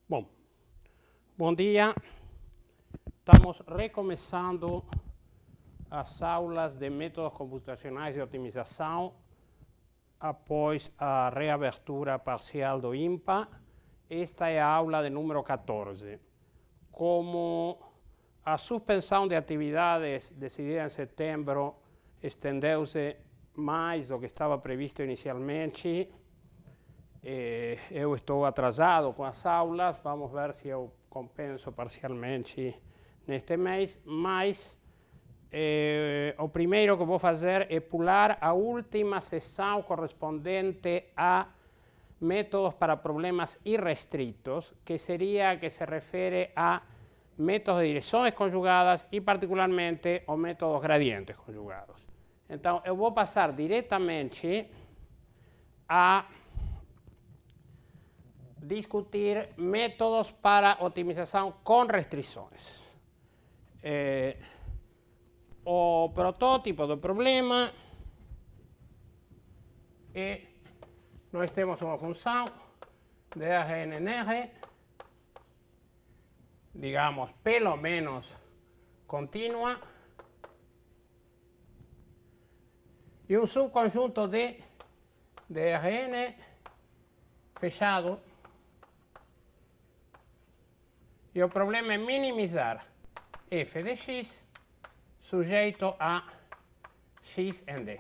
Bom, bom dia. Estamos recomeçando as aulas de métodos computacionais de otimização após a reabertura parcial do INPA. Esta é a aula de número 14. Como a suspensão de atividades decidida em setembro estendeu-se mais do que estava previsto inicialmente, eu estou atrasado com as aulas, vamos ver se eu compenso parcialmente neste mês, mas o primeiro que vou fazer é pular a última sessão correspondente a métodos para problemas irrestritos, que seria a que se refere a métodos de direções conjugadas e particularmente os métodos gradientes conjugados. Então, eu vou passar diretamente a discutir métodos para otimização com restrições. O protótipo do problema é, nós temos uma função de RNR, digamos, pelo menos contínua, e um subconjunto de Rn fechado. E o problema é minimizar f de x sujeito a x em D.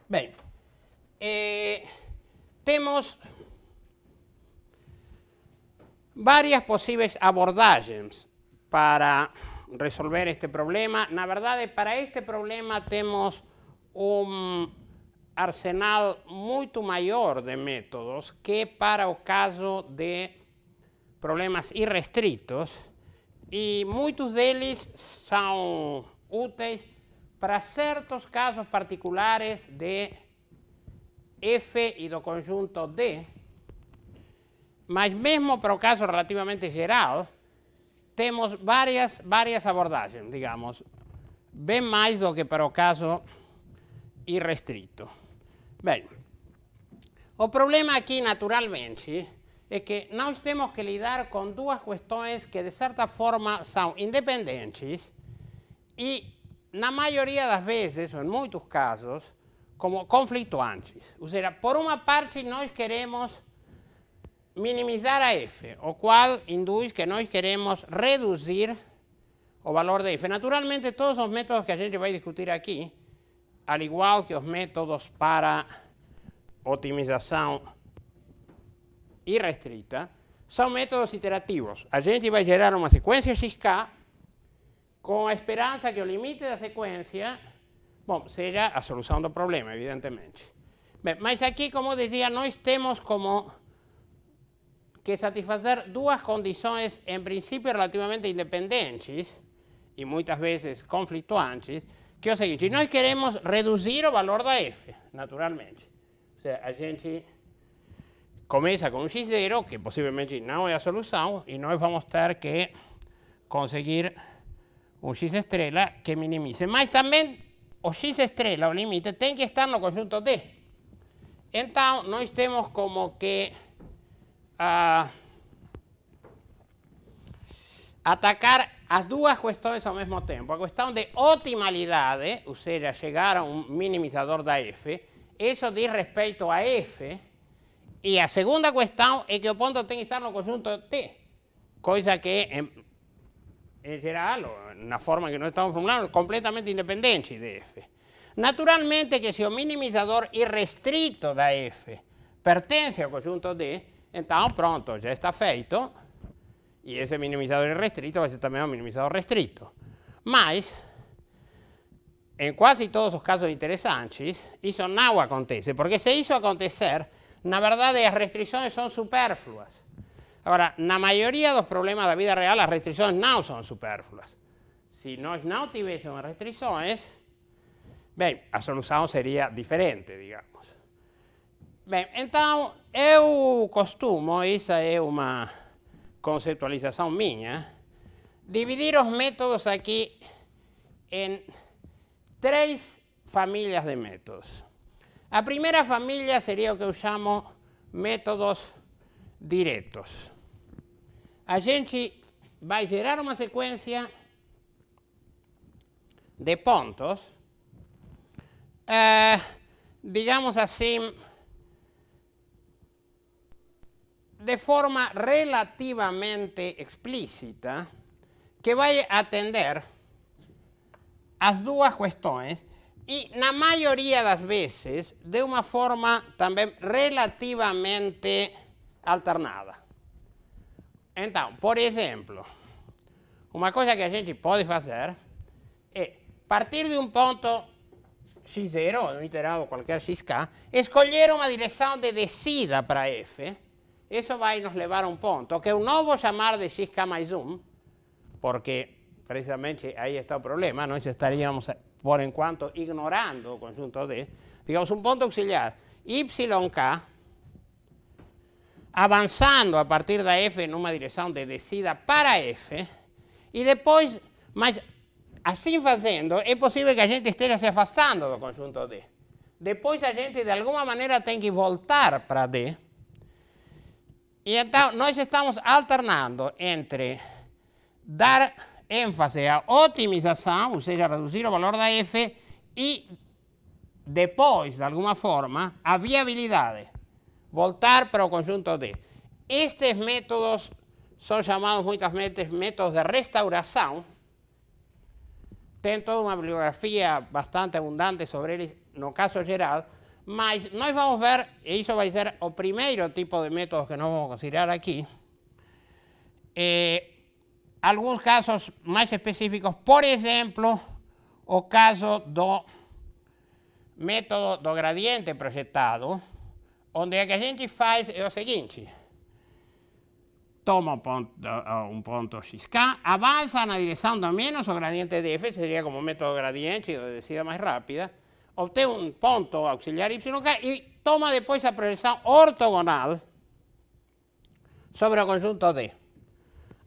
Bem, temos várias possíveis abordagens para resolver este problema. Na verdade, para este problema temos um arsenal muito maior de métodos que para o caso de problemas irrestritos, e muitos deles são úteis para certos casos particulares de F e do conjunto D, mas mesmo para o caso relativamente geral, temos várias abordagens, digamos, bem mais do que para o caso irrestrito. Bem, o problema aqui, naturalmente, é que nós temos que lidar com duas questões que, de certa forma, são independentes e, na maioria das vezes, ou em muitos casos, como conflituantes. Ou seja, por uma parte, nós queremos minimizar a f, o qual induz que nós queremos reduzir o valor de f. Naturalmente, todos os métodos que a gente vai discutir aqui, al igual que os métodos para otimização irrestrita, são métodos iterativos. A gente vai gerar uma sequência xk com a esperança que o limite da sequência, bom, seja a solução do problema, evidentemente. Bem, mas aqui, como dizia, nós temos como que satisfazer duas condições, em princípio, relativamente independentes e muitas vezes conflituantes, que é o seguinte: nós queremos reduzir o valor da f, naturalmente. Ou seja, a gente começa com um x0, que possivelmente não é a solução, e nós vamos ter que conseguir um x estrela que minimize. Mas também o x estrela, o limite, tem que estar no conjunto D. Então, nós temos como que atacar as duas questões ao mesmo tempo. A questão de otimalidade, ou seja, chegar a um minimizador da f, isso diz respeito a f. E a segunda questão é que o ponto tem que estar no conjunto T, coisa que, em geral, na forma que nós estamos formulando, é completamente independente de f. Naturalmente que se o minimizador irrestrito da f pertence ao conjunto D, então pronto, já está feito, e esse minimizador irrestrito vai ser também um minimizador restrito. Mas, em quase todos os casos interessantes, isso não acontece, porque se isso acontecer, na verdade, as restrições são supérfluas. Agora, na maioria dos problemas da vida real, as restrições não são supérfluas. Se nós não tivéssemos restrições, bem, a solução seria diferente, digamos. Bem, então, eu costumo, essa é uma conceitualização minha, dividir os métodos aqui em três famílias de métodos. A primeira família seria o que eu chamo métodos diretos. a gente vai gerar uma sequência de pontos, digamos assim, de forma relativamente explícita, que vai atender as duas questões e, na maioria das vezes, de uma forma também relativamente alternada. Então, por exemplo, uma coisa que a gente pode fazer é partir de um ponto x0, de um iterado qualquer xk, escolher uma direção de descida para f. Isso vai nos levar a um ponto que eu não vou chamar de xk mais 1, porque precisamente aí está o problema, nós estaríamos, por enquanto, ignorando o conjunto D. Digamos, um ponto auxiliar yk, avançando a partir da f numa direção de descida para f, e depois, mas assim fazendo, é possível que a gente esteja se afastando do conjunto D. Depois a gente, de alguma maneira, tem que voltar para D. E então, nós estamos alternando entre dar ênfase à otimização, ou seja, reduzir o valor da f, e depois, de alguma forma, a viabilidade, voltar para o conjunto D. Estes métodos são chamados muitas vezes métodos de restauração. Tem toda uma bibliografia bastante abundante sobre eles, no caso geral, mas nós vamos ver, e isso vai ser o primeiro tipo de métodos que nós vamos considerar aqui, alguns casos mais específicos, por exemplo, o caso do método do gradiente projetado, onde o que a gente faz é o seguinte: toma um ponto xk, avança na direção do menos o gradiente de f, seria como método gradiente de descida mais rápida, obtém um ponto auxiliar yk e toma depois a projeção ortogonal sobre o conjunto D.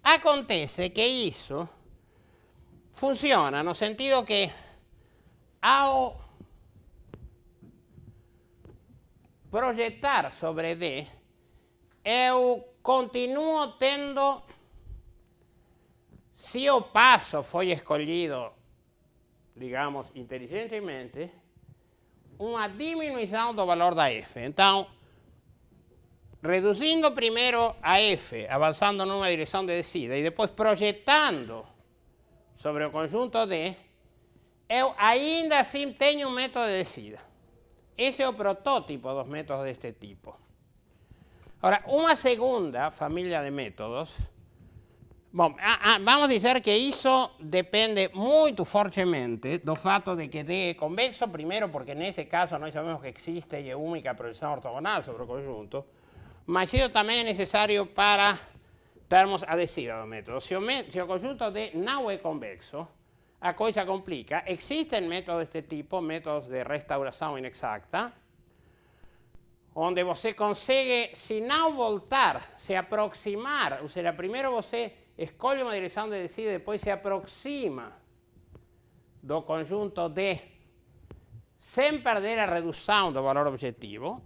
Acontece que isso funciona no sentido que, ao projetar sobre D, eu continuo tendo, se o passo foi escolhido, digamos, inteligentemente, uma diminuição do valor da f. Então, reduzindo primeiro a f, avançando numa direção de descida, e depois projetando sobre o conjunto D, eu ainda assim tenho um método de descida. Esse é o protótipo dos métodos deste tipo. Agora, uma segunda família de métodos, bom, vamos dizer que isso depende muito fortemente do fato de que D é convexo, primeiro porque nesse caso nós sabemos que existe e é única projeção ortogonal sobre o conjunto, mas isso também é necessário para termos a descida do método. Se o conjunto D não é convexo, a coisa complica. Existem métodos deste tipo, métodos de restauração inexacta, onde você consegue, se não voltar, se aproximar, ou seja, primeiro você escolhe uma direção de descida e depois se aproxima do conjunto D sem perder a redução do valor objetivo.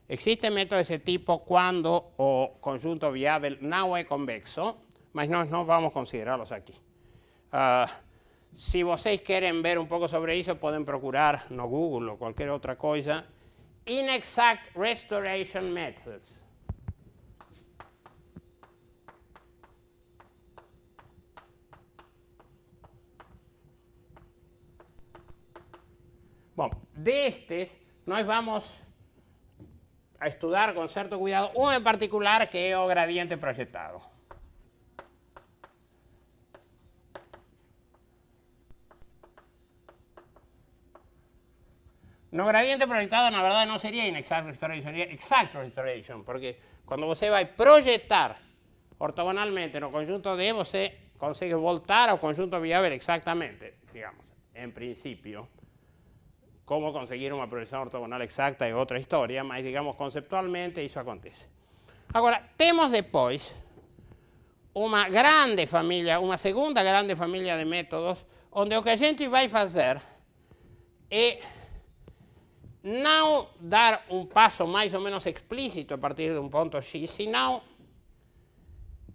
Existem métodos desse tipo quando o conjunto viável não é convexo, mas nós não vamos considerá-los aqui. Se vocês querem ver um pouco sobre isso, podem procurar no Google ou qualquer outra coisa. Inexact restoration methods. Bom, destes nós vamos a estudar com certo cuidado um em particular que é o gradiente projetado. No gradiente projetado, na verdade, não seria inexact restoration, seria exact restoration, porque quando você vai projetar ortogonalmente no conjunto D, você consegue voltar ao conjunto viável exatamente, digamos, em princípio. Como conseguir uma projeção ortogonal exacta é outra história, mas, digamos, conceptualmente isso acontece. Agora, temos depois uma grande família, uma segunda grande família de métodos, onde o que a gente vai fazer é não dar um passo mais ou menos explícito a partir de um ponto x, senão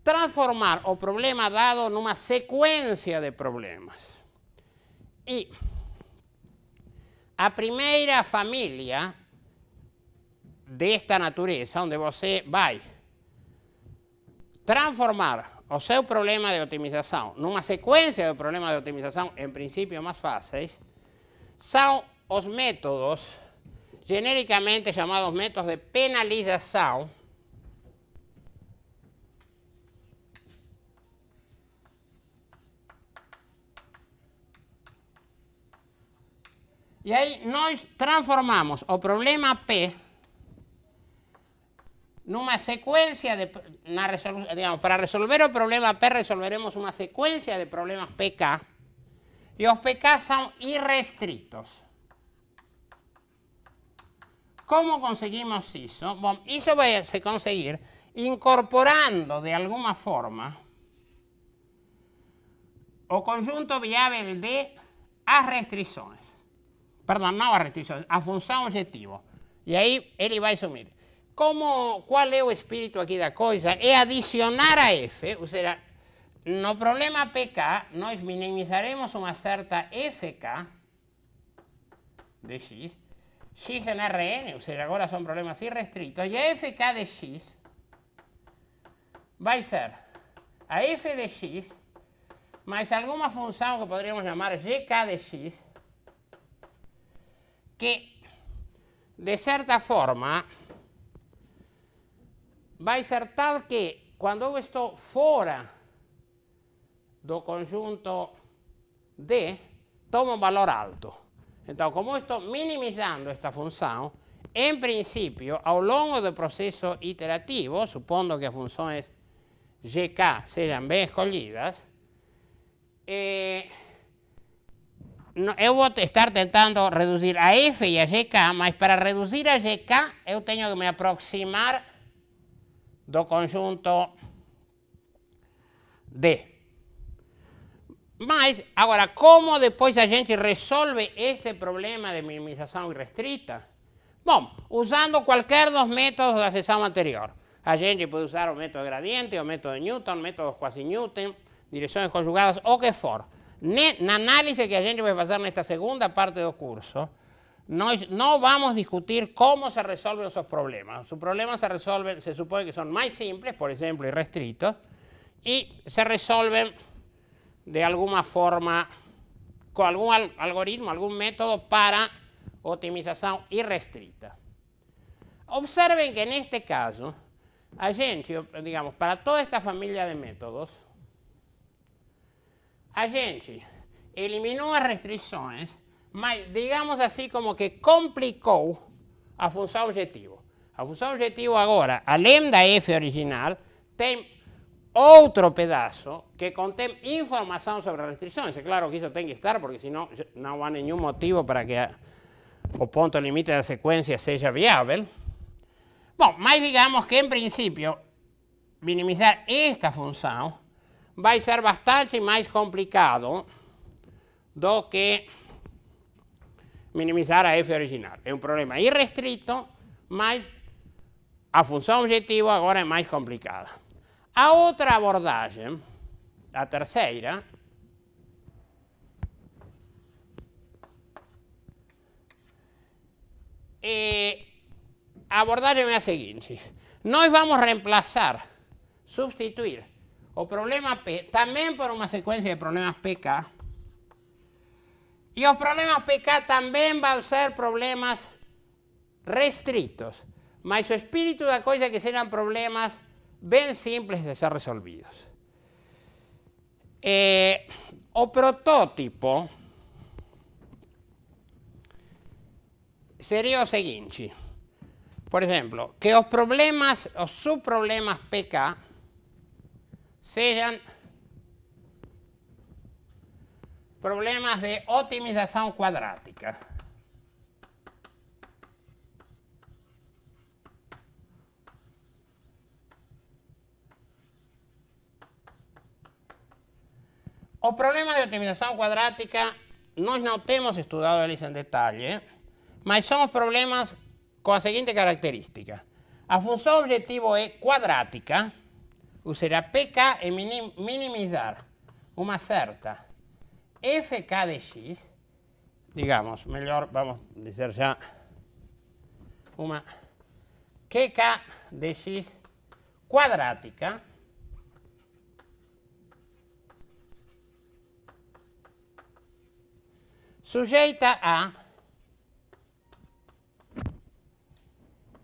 transformar o problema dado numa sequência de problemas. E a primeira família desta natureza, onde você vai transformar o seu problema de otimização numa sequência de problemas de otimização, em princípio mais fáceis, são os métodos genericamente chamados métodos de penalização, e aí nós transformamos o problema P numa sequência de... digamos, para resolver o problema P, resolveremos uma sequência de problemas PK, e os PK são irrestritos. Como conseguimos isso? Bom, isso vai se conseguir incorporando de alguma forma o conjunto viável de as restrições. Perdão, não as restrições, a função objetivo. E aí ele vai sumir. Qual é o espírito aqui da coisa? É adicionar a f, ou seja, no problema PK, nós minimizaremos uma certa FK de x, x em Rn, ou seja, agora são problemas irrestritos, e a FK de x vai ser a f de x mais alguma função que poderíamos chamar gk de x, que, de certa forma, vai ser tal que, quando eu estou fora do conjunto D, toma um valor alto. Então, como eu estou minimizando esta função, em princípio, ao longo do processo iterativo, supondo que as funções gk sejam bem escolhidas, eu vou estar tentando reduzir a f e a gk, mas para reduzir a gk, eu tenho que me aproximar do conjunto D. Mas, agora, como depois a gente resolve este problema de minimização irrestrita? Bom, usando qualquer dos métodos da sessão anterior. A gente pode usar o método gradiente, o método de Newton, métodos quasi-Newton, direções conjugadas, o que for. Na análise que a gente vai fazer nesta segunda parte do curso, nós não vamos discutir como se resolvem os problemas. Os problemas se resolvem, se supõe que são mais simples, por exemplo, irrestritos, e se resolvem de alguma forma com algum algoritmo, algum método para otimização irrestrita. Observem que neste caso, a gente, digamos, para toda esta família de métodos, a gente eliminou as restrições, mas digamos assim como que complicou a função objetivo. A função objetivo agora, além da f original, tem outro pedaço que contém informação sobre as restrições. É claro que isso tem que estar, porque senão não há nenhum motivo para que o ponto limite da sequência seja viável. Bom, mas digamos que em princípio, minimizar esta função vai ser bastante mais complicado do que minimizar a f original. É um problema irrestrito, mas a função objetivo agora é mais complicada. A outra abordagem, a terceira, a abordagem é a seguinte: nós vamos reemplazar, substituir o problema P também por uma sequência de problemas PK, e os problemas PK também vão ser problemas restritos, mas o espírito da coisa é que serão problemas bem simples de ser resolvidos. O protótipo seria o seguinte: por exemplo, que os problemas, os subproblemas PK sejam problemas de otimização quadrática. O problema de otimização quadrática, nós não temos estudado eles em detalhe, mas são os problemas com a seguinte característica: a função objetivo é quadrática, userà pk e minimizar uma certa fk de x, digamos, melhor, vamos dizer já, uma qk de x quadrática sujeita a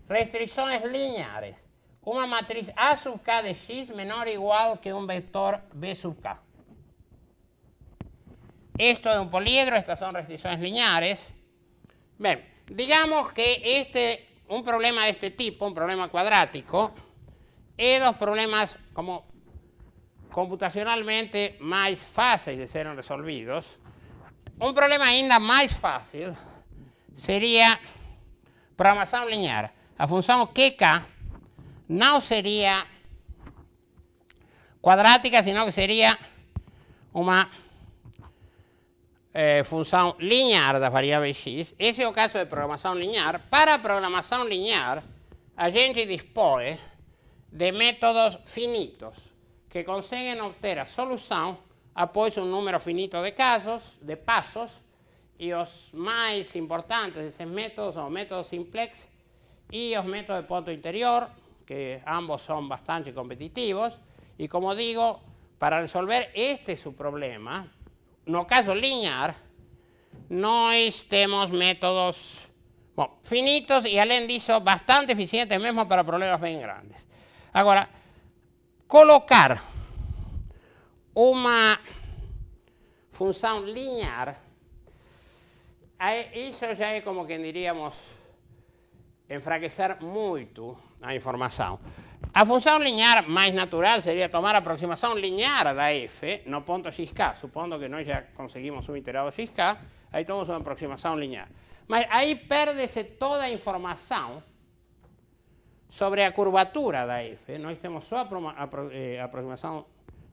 restrições lineares. Uma matriz A sub k de x menor ou igual que um vetor B sub k. Esto es un poliedro, estas son restricciones lineares. Bien, digamos que un problema de este tipo, un problema cuadrático, es dos problemas como computacionalmente más fáciles de ser resolvidos. Un problema ainda más fácil sería programación lineal. La función qk no sería cuadrática, sino que sería una função linear da variável x. Esse é o caso de programação linear. Para a programação linear, a gente dispõe de métodos finitos que conseguem obter a solução após um número finito de casos, de passos, e os mais importantes desses métodos são os métodos simplex e os métodos de ponto interior, que ambos são bastante competitivos. E como digo, para resolver este su problema, no caso linear, nós temos métodos finitos e, além disso, bastante eficientes mesmo para problemas bem grandes. Agora, colocar uma função linear, isso já é como que diríamos enfraquecer muito a informação. A função linear mais natural seria tomar a aproximação linear da f no ponto xk, supondo que nós já conseguimos um iterado xk, aí tomamos uma aproximação linear. Mas aí perde-se toda a informação sobre a curvatura da f, nós temos só a aproximação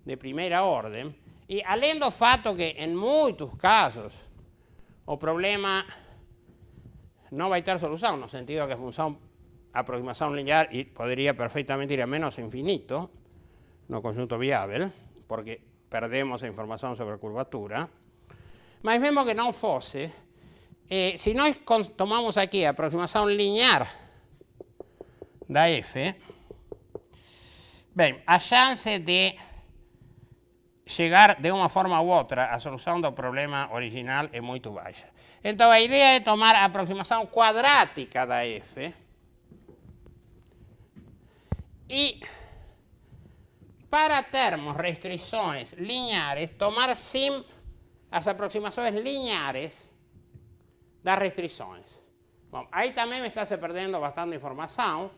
de primeira ordem, e além do fato que em muitos casos o problema não vai ter solução, no sentido que a função aproximação linear poderia perfeitamente ir a menos infinito no conjunto viável, porque perdemos a informação sobre a curvatura. Mas mesmo que não fosse, se nós tomamos aqui a aproximação linear da f, bem, a chance de chegar de uma forma ou outra à solução do problema original é muito baixa. Então a ideia é tomar a aproximação quadrática da f, e para termos restrições lineares, tomar sim as aproximações lineares das restrições. Bom, aí também está se perdendo bastante informação.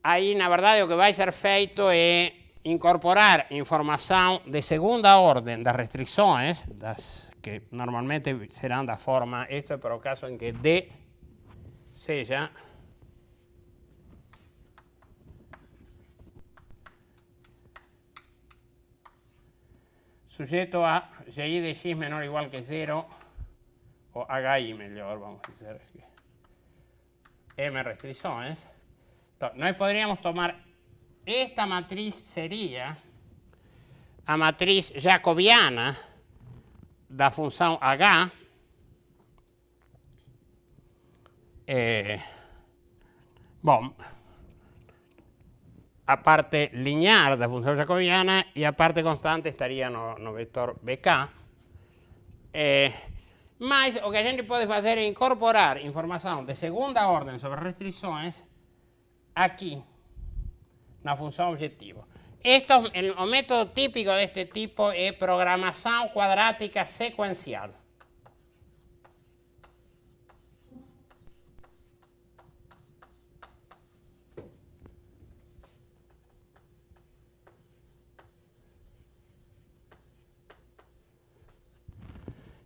Aí, na verdade, o que vai ser feito é incorporar informação de segunda ordem das restrições, que normalmente serão da forma, isto é para o caso em que D seja sujeito a GI de x menor ou igual que 0, ou HI melhor, vamos dizer aqui, M restrições. Então, nós poderíamos tomar, esta matriz seria a matriz jacobiana da função H, bom, a parte linear da função jacobiana e a parte constante estaria no vetor BK. Mas o que a gente pode fazer é incorporar informação de segunda ordem sobre restrições aqui na função objetivo. O método típico deste tipo é programação quadrática sequencial.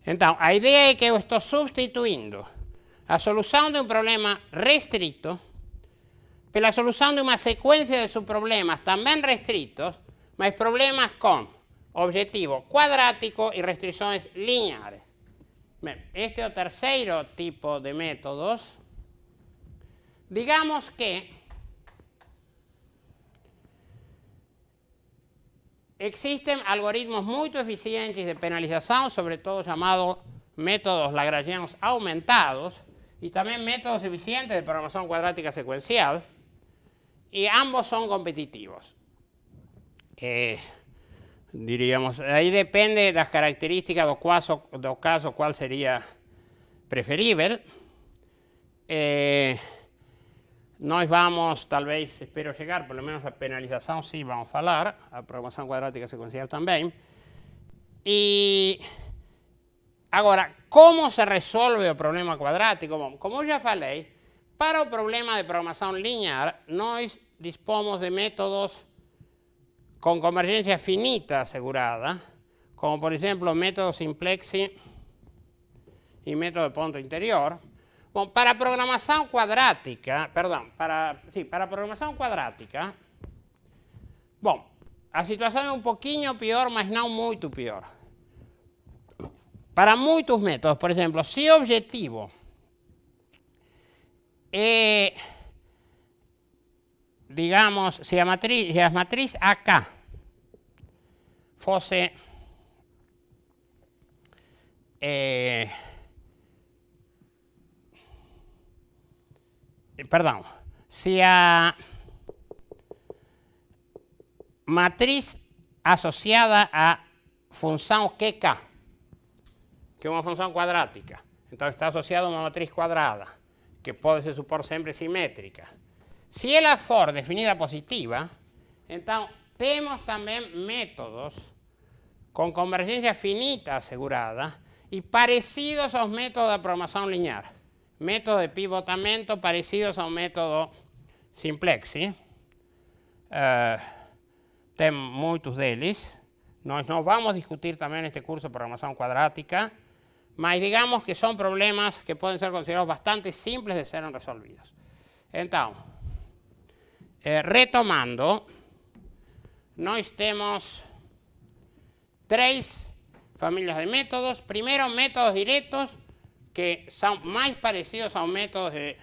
Então, a ideia é que eu estou substituindo a solução de um problema restrito pela solução de uma sequência de subproblemas também restritos, mas problemas com objetivo quadrático e restrições lineares. Bem, este é o terceiro tipo de métodos. Digamos que Existen algoritmos muy eficientes de penalización, sobre todo llamados métodos lagrangianos aumentados, y también métodos eficientes de programación cuadrática secuencial, y ambos son competitivos. Diríamos, ahí depende de las características do caso cuál sería preferível. Nós vamos, talvez, espero chegar, pelo menos a penalização sim, vamos falar, a programação quadrática sequencial também. E agora, como se resolve o problema quadrático? Bom, como eu já falei, para o problema de programação linear, nós dispomos de métodos com convergência finita assegurada, como por exemplo o método simplexi e método de ponto interior. Bom, para programação quadrática, para programação quadrática, bom, a situação é um pouquinho pior, mas não muito pior. Para muitos métodos, por exemplo, se o objetivo é, digamos, se a matriz AK fosse se a matriz associada à função QK, que é uma função quadrática, então está associada a uma matriz quadrada, que pode se supor sempre simétrica. Se ela for definida positiva, então temos também métodos com convergência finita assegurada e parecidos aos métodos da programação linear. Métodos de pivotamento parecidos ao método simplexi. Tem muitos deles. Nós não vamos discutir também neste curso de programação quadrática, mas digamos que são problemas que podem ser considerados bastante simples de serem resolvidos. Então, retomando, nós temos três famílias de métodos. Primeiro, métodos diretos, que são mais parecidos aos métodos de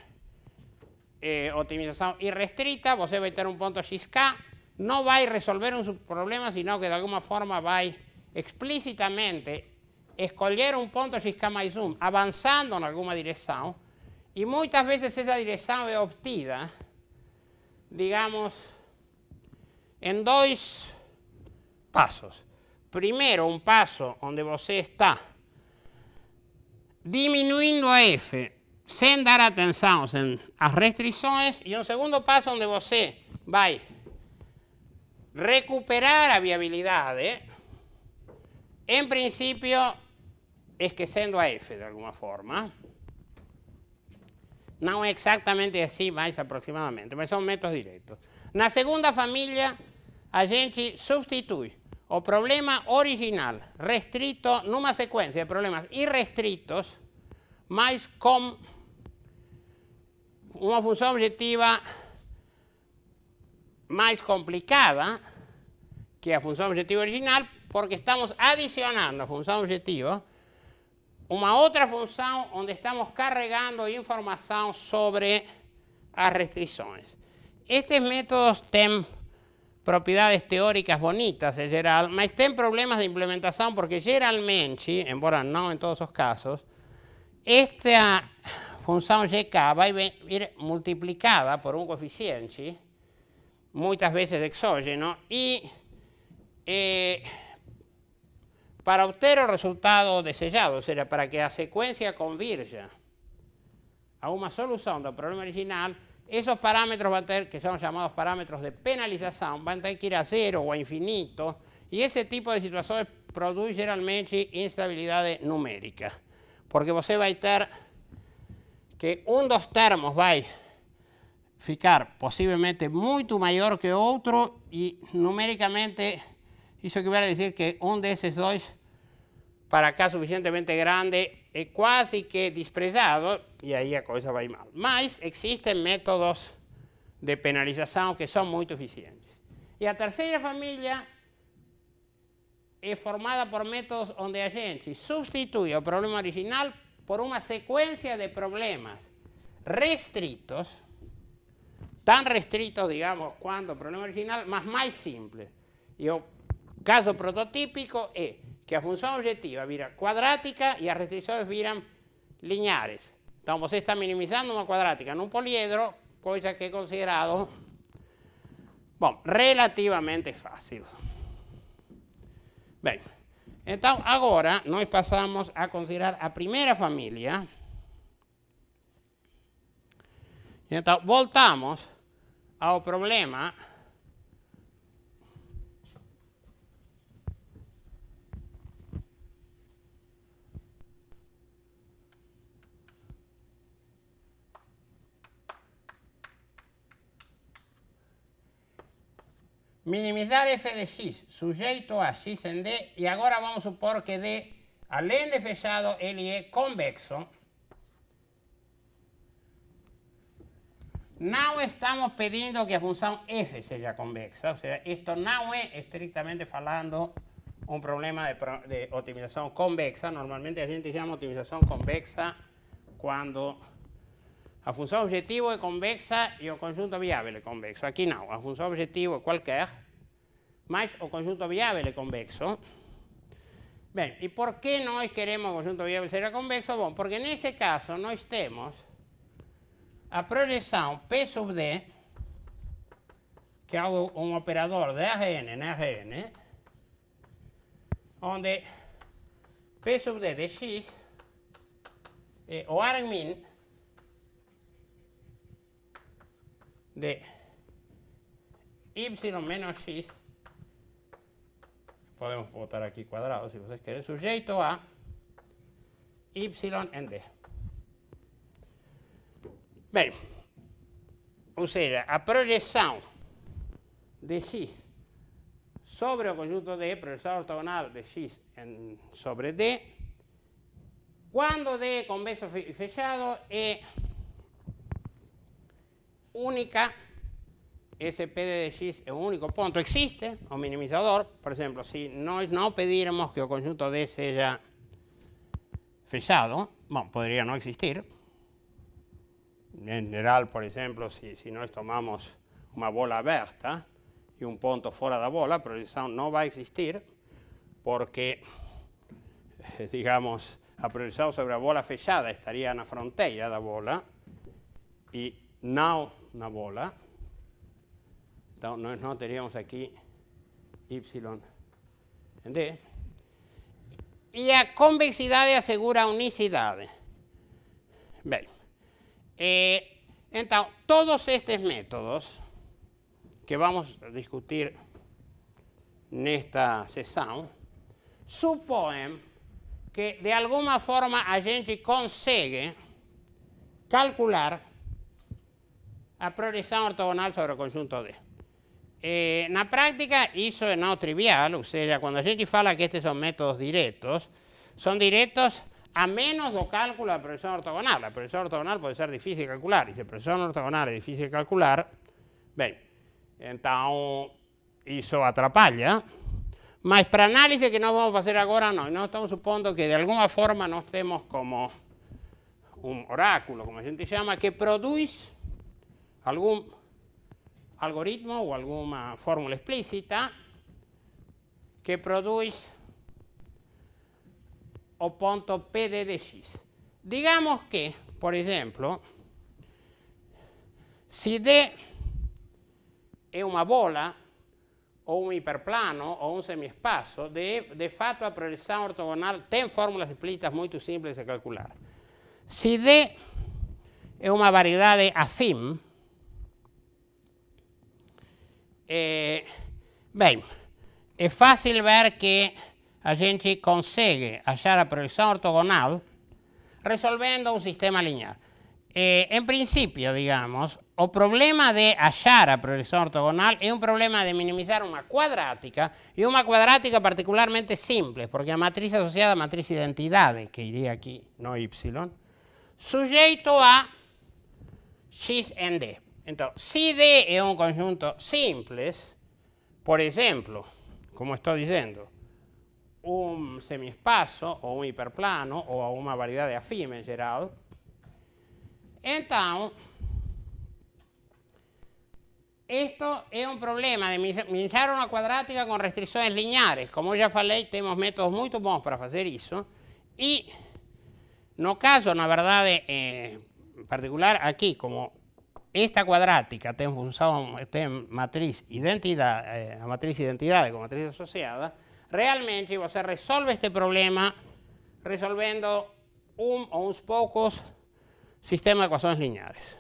otimização irrestrita. Você vai ter um ponto XK, não vai resolver um problema, senão que de alguma forma vai explicitamente escolher um ponto XK mais 1, avançando em alguma direção, e muitas vezes essa direção é obtida, digamos, em dois passos. Primeiro, um passo onde você está diminuindo a f sem dar atenção às restrições, e um segundo passo onde você vai recuperar a viabilidade, em princípio, esquecendo a f de alguma forma. Não é exatamente assim, mas aproximadamente, mas são métodos diretos. Na segunda família, a gente substitui o problema original, restrito, numa sequência de problemas irrestritos, mas com uma função objetiva mais complicada que a função objetiva original, porque estamos adicionando à função objetiva uma outra função onde estamos carregando informação sobre as restrições. Estes métodos têm propriedades teóricas bonitas em geral, mas tem problemas de implementação porque geralmente, embora não em todos os casos, esta função GK vai vir multiplicada por um coeficiente, muitas vezes exógeno, e para obter o resultado desejado, ou seja, para que a sequência convirja a uma solução do problema original, esses parâmetros vão ter, que são chamados parâmetros de penalização, vão ter que ir a zero ou a infinito, e esse tipo de situações produz geralmente instabilidade numérica, porque você vai ter que um dos termos vai ficar possivelmente muito maior que o outro, e numericamente isso equivale a dizer que um desses dois, para cá suficientemente grande, é quase que desprezado, e aí a coisa vai mal. Mas existem métodos de penalização que são muito eficientes. E a terceira família é formada por métodos onde a gente substitui o problema original por uma sequência de problemas restritos, tão restritos, digamos, quanto o problema original, mas mais simples. E o caso prototipico è che a função objetiva vira quadrática e as restrições viram lineares. Então, você está minimizando uma quadrática num poliedro, coisa que é considerado, bom, relativamente fácil. Bem, então, agora, nós passamos a considerar a primeira família. Então, voltamos ao problema minimizar f de x sujeito a x em D, e agora vamos supor que D, além de fechado, ele é convexo. Não estamos pedindo que a função f seja convexa, ou seja, isto não é, estritamente falando, um problema de otimização convexa. Normalmente a gente chama otimização convexa quando a função objetivo é convexa e o conjunto viável é convexo. Aqui não, a função objetivo é qualquer, mas o conjunto viável é convexo. Bem, e por que nós queremos que o conjunto viável seja convexo? Bom, porque nesse caso nós temos a projeção P sub D, que é um operador de Rn em Rn, onde P sub D de x é o argmin de y menos x, podemos botar aqui quadrado se vocês querem, sujeito a y em D. Bem, ou seja, a projeção de x sobre o conjunto D, projeção ortogonal de x sobre D, quando D é convexo e fechado, é única. Esse PD de x é o único ponto. Existe o minimizador, por exemplo, se nós não pedirmos que o conjunto D seja fechado, bom, poderia não existir. Em geral, por exemplo, se nós tomamos uma bola aberta e um ponto fora da bola, a projeção não vai existir, porque, digamos, a projeção sobre a bola fechada estaria na fronteira da bola e não na bola. Então, nós não teríamos aqui y em D. E a convexidade assegura a unicidade. Bem, então, todos estes métodos que vamos discutir nesta sessão supõem que, de alguma forma, a gente consegue calcular a projeção ortogonal sobre o conjunto D. Na prática, isso é não trivial, ou seja, quando a gente fala que estes são métodos diretos, são diretos a menos do cálculo da projeção ortogonal. A projeção ortogonal pode ser difícil de calcular, e se a projeção ortogonal é difícil de calcular, bem, então isso atrapalha. Mas para a análise que nós vamos fazer agora, nós estamos supondo que de alguma forma nós temos como um oráculo, como a gente chama, que produz algum algoritmo ou alguma fórmula explícita que produz o ponto PD de x. Digamos que, por exemplo, se D é uma bola, ou um hiperplano, ou um semiespaço, de fato a projeção ortogonal tem fórmulas explícitas muito simples de calcular. Se D é uma variedade afim, bem, é fácil ver que a gente consegue achar a projeção ortogonal resolvendo um sistema linear. Em princípio, digamos, o problema de achar a projeção ortogonal é um problema de minimizar uma quadrática, e uma quadrática particularmente simples, porque a matriz associada à matriz identidade, que iria aqui no y, sujeito a x em D. Então, se D é um conjunto simples, por exemplo, como estou dizendo, um semiespaço, ou um hiperplano, ou uma variedade afim em geral, então Esto é um problema de minimizar uma quadrática com restrições lineares. Como eu já falei, temos métodos muito bons para fazer isso. E, no caso, na verdade, em particular aqui, como esta quadrática tem função, tem matriz identidade, a matriz identidade com matriz associada, realmente você resolve este problema resolvendo um ou uns poucos sistemas de equações lineares.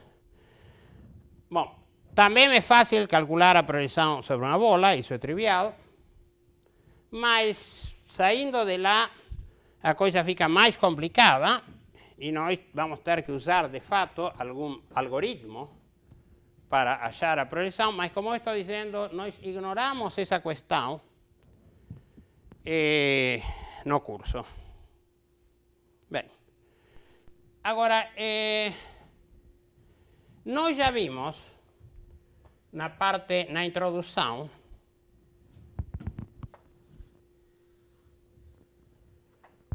Bom, também é fácil calcular a projeção sobre uma bola, isso é trivial, mas saindo de lá a coisa fica mais complicada e nós vamos ter que usar de fato algum algoritmo para achar a projeção, mas como eu estou dizendo, nós ignoramos essa questão no curso. Bem, agora, nós já vimos na introdução,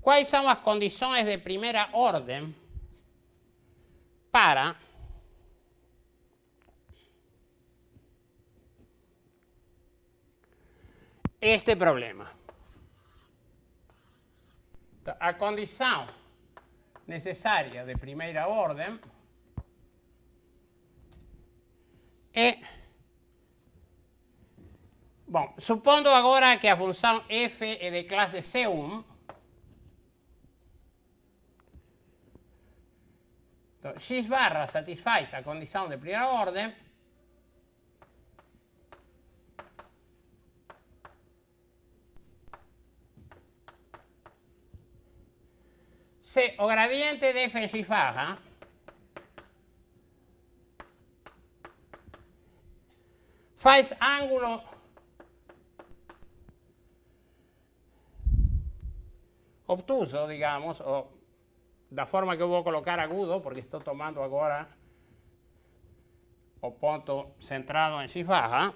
quais são as condições de primeira ordem para este problema. Então, a condição necessária de primeira ordem é... Bom, supondo agora que a função f é de classe C1, então, x barra satisfaz a condição de primeira ordem se o gradiente de f em x barra faz ângulo obtuso, digamos, ou da forma que eu vou colocar agudo, porque estou tomando agora o ponto centrado em x barra,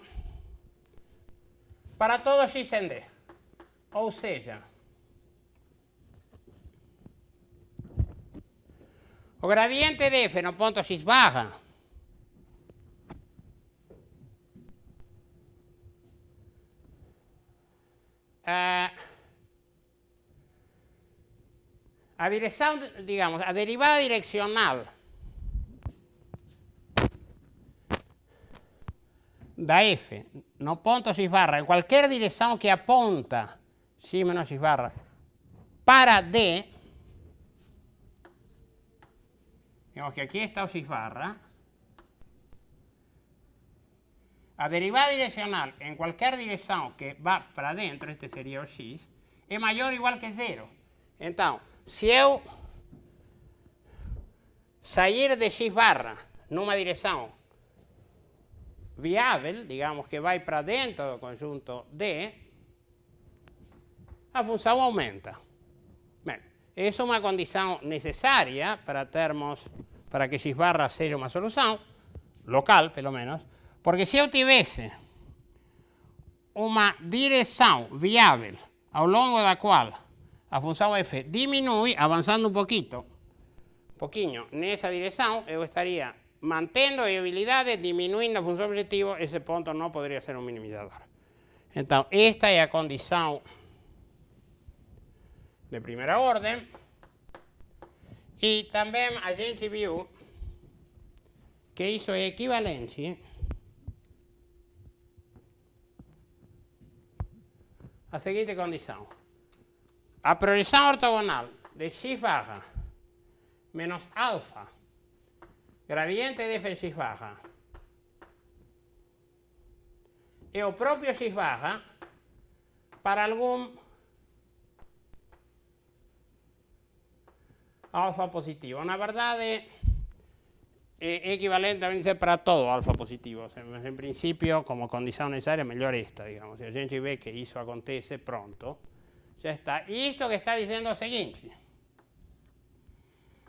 para todo x em d. Ou seja, o gradiente de f no ponto x barra a direção, digamos, a derivada direcional da f no ponto x barra, em qualquer direção que aponta x menos x barra para d, digamos que aqui está o x barra, a derivada direcional em qualquer direção que vá para dentro, este seria o x, é maior ou igual que zero. Então, se eu sair de x barra numa direção viável, digamos que vai para dentro do conjunto D, a função aumenta. Bem, essa é uma condição necessária para que x barra seja uma solução, local pelo menos, porque se eu tivesse uma direção viável ao longo da qual a função f diminui, avançando um pouquinho nessa direção, eu estaria mantendo a viabilidade, diminuindo a função objetivo, esse ponto não poderia ser um minimizador. Então, esta é a condição de primeira ordem. E também a gente viu que isso é equivalente à seguinte condição. A projeção ortogonal de x barra menos alfa, gradiente de f em x barra, é o próprio x barra para algum alfa positivo. Na verdade, é equivalente a para todo alfa positivo. Mas, em princípio, como condição necessária, melhor esta, digamos. Se a gente vê que isso acontece, pronto, já está. E isto que está dizendo é o seguinte: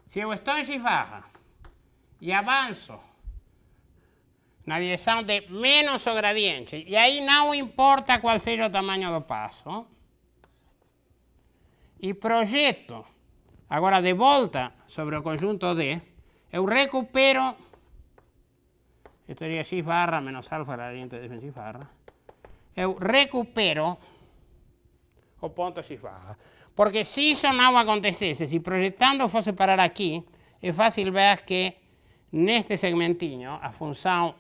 se eu estou em x barra e avanço na direção de menos o gradiente, e aí não importa qual seja o tamanho do passo, e projeto agora de volta sobre o conjunto D, eu recupero Esto seria x barra menos alfa gradiente de f x barra. Eu recupero o ponto x barra. Porque se isso não acontecesse, se projetando fosse parar aqui, é fácil ver que neste segmentinho a função,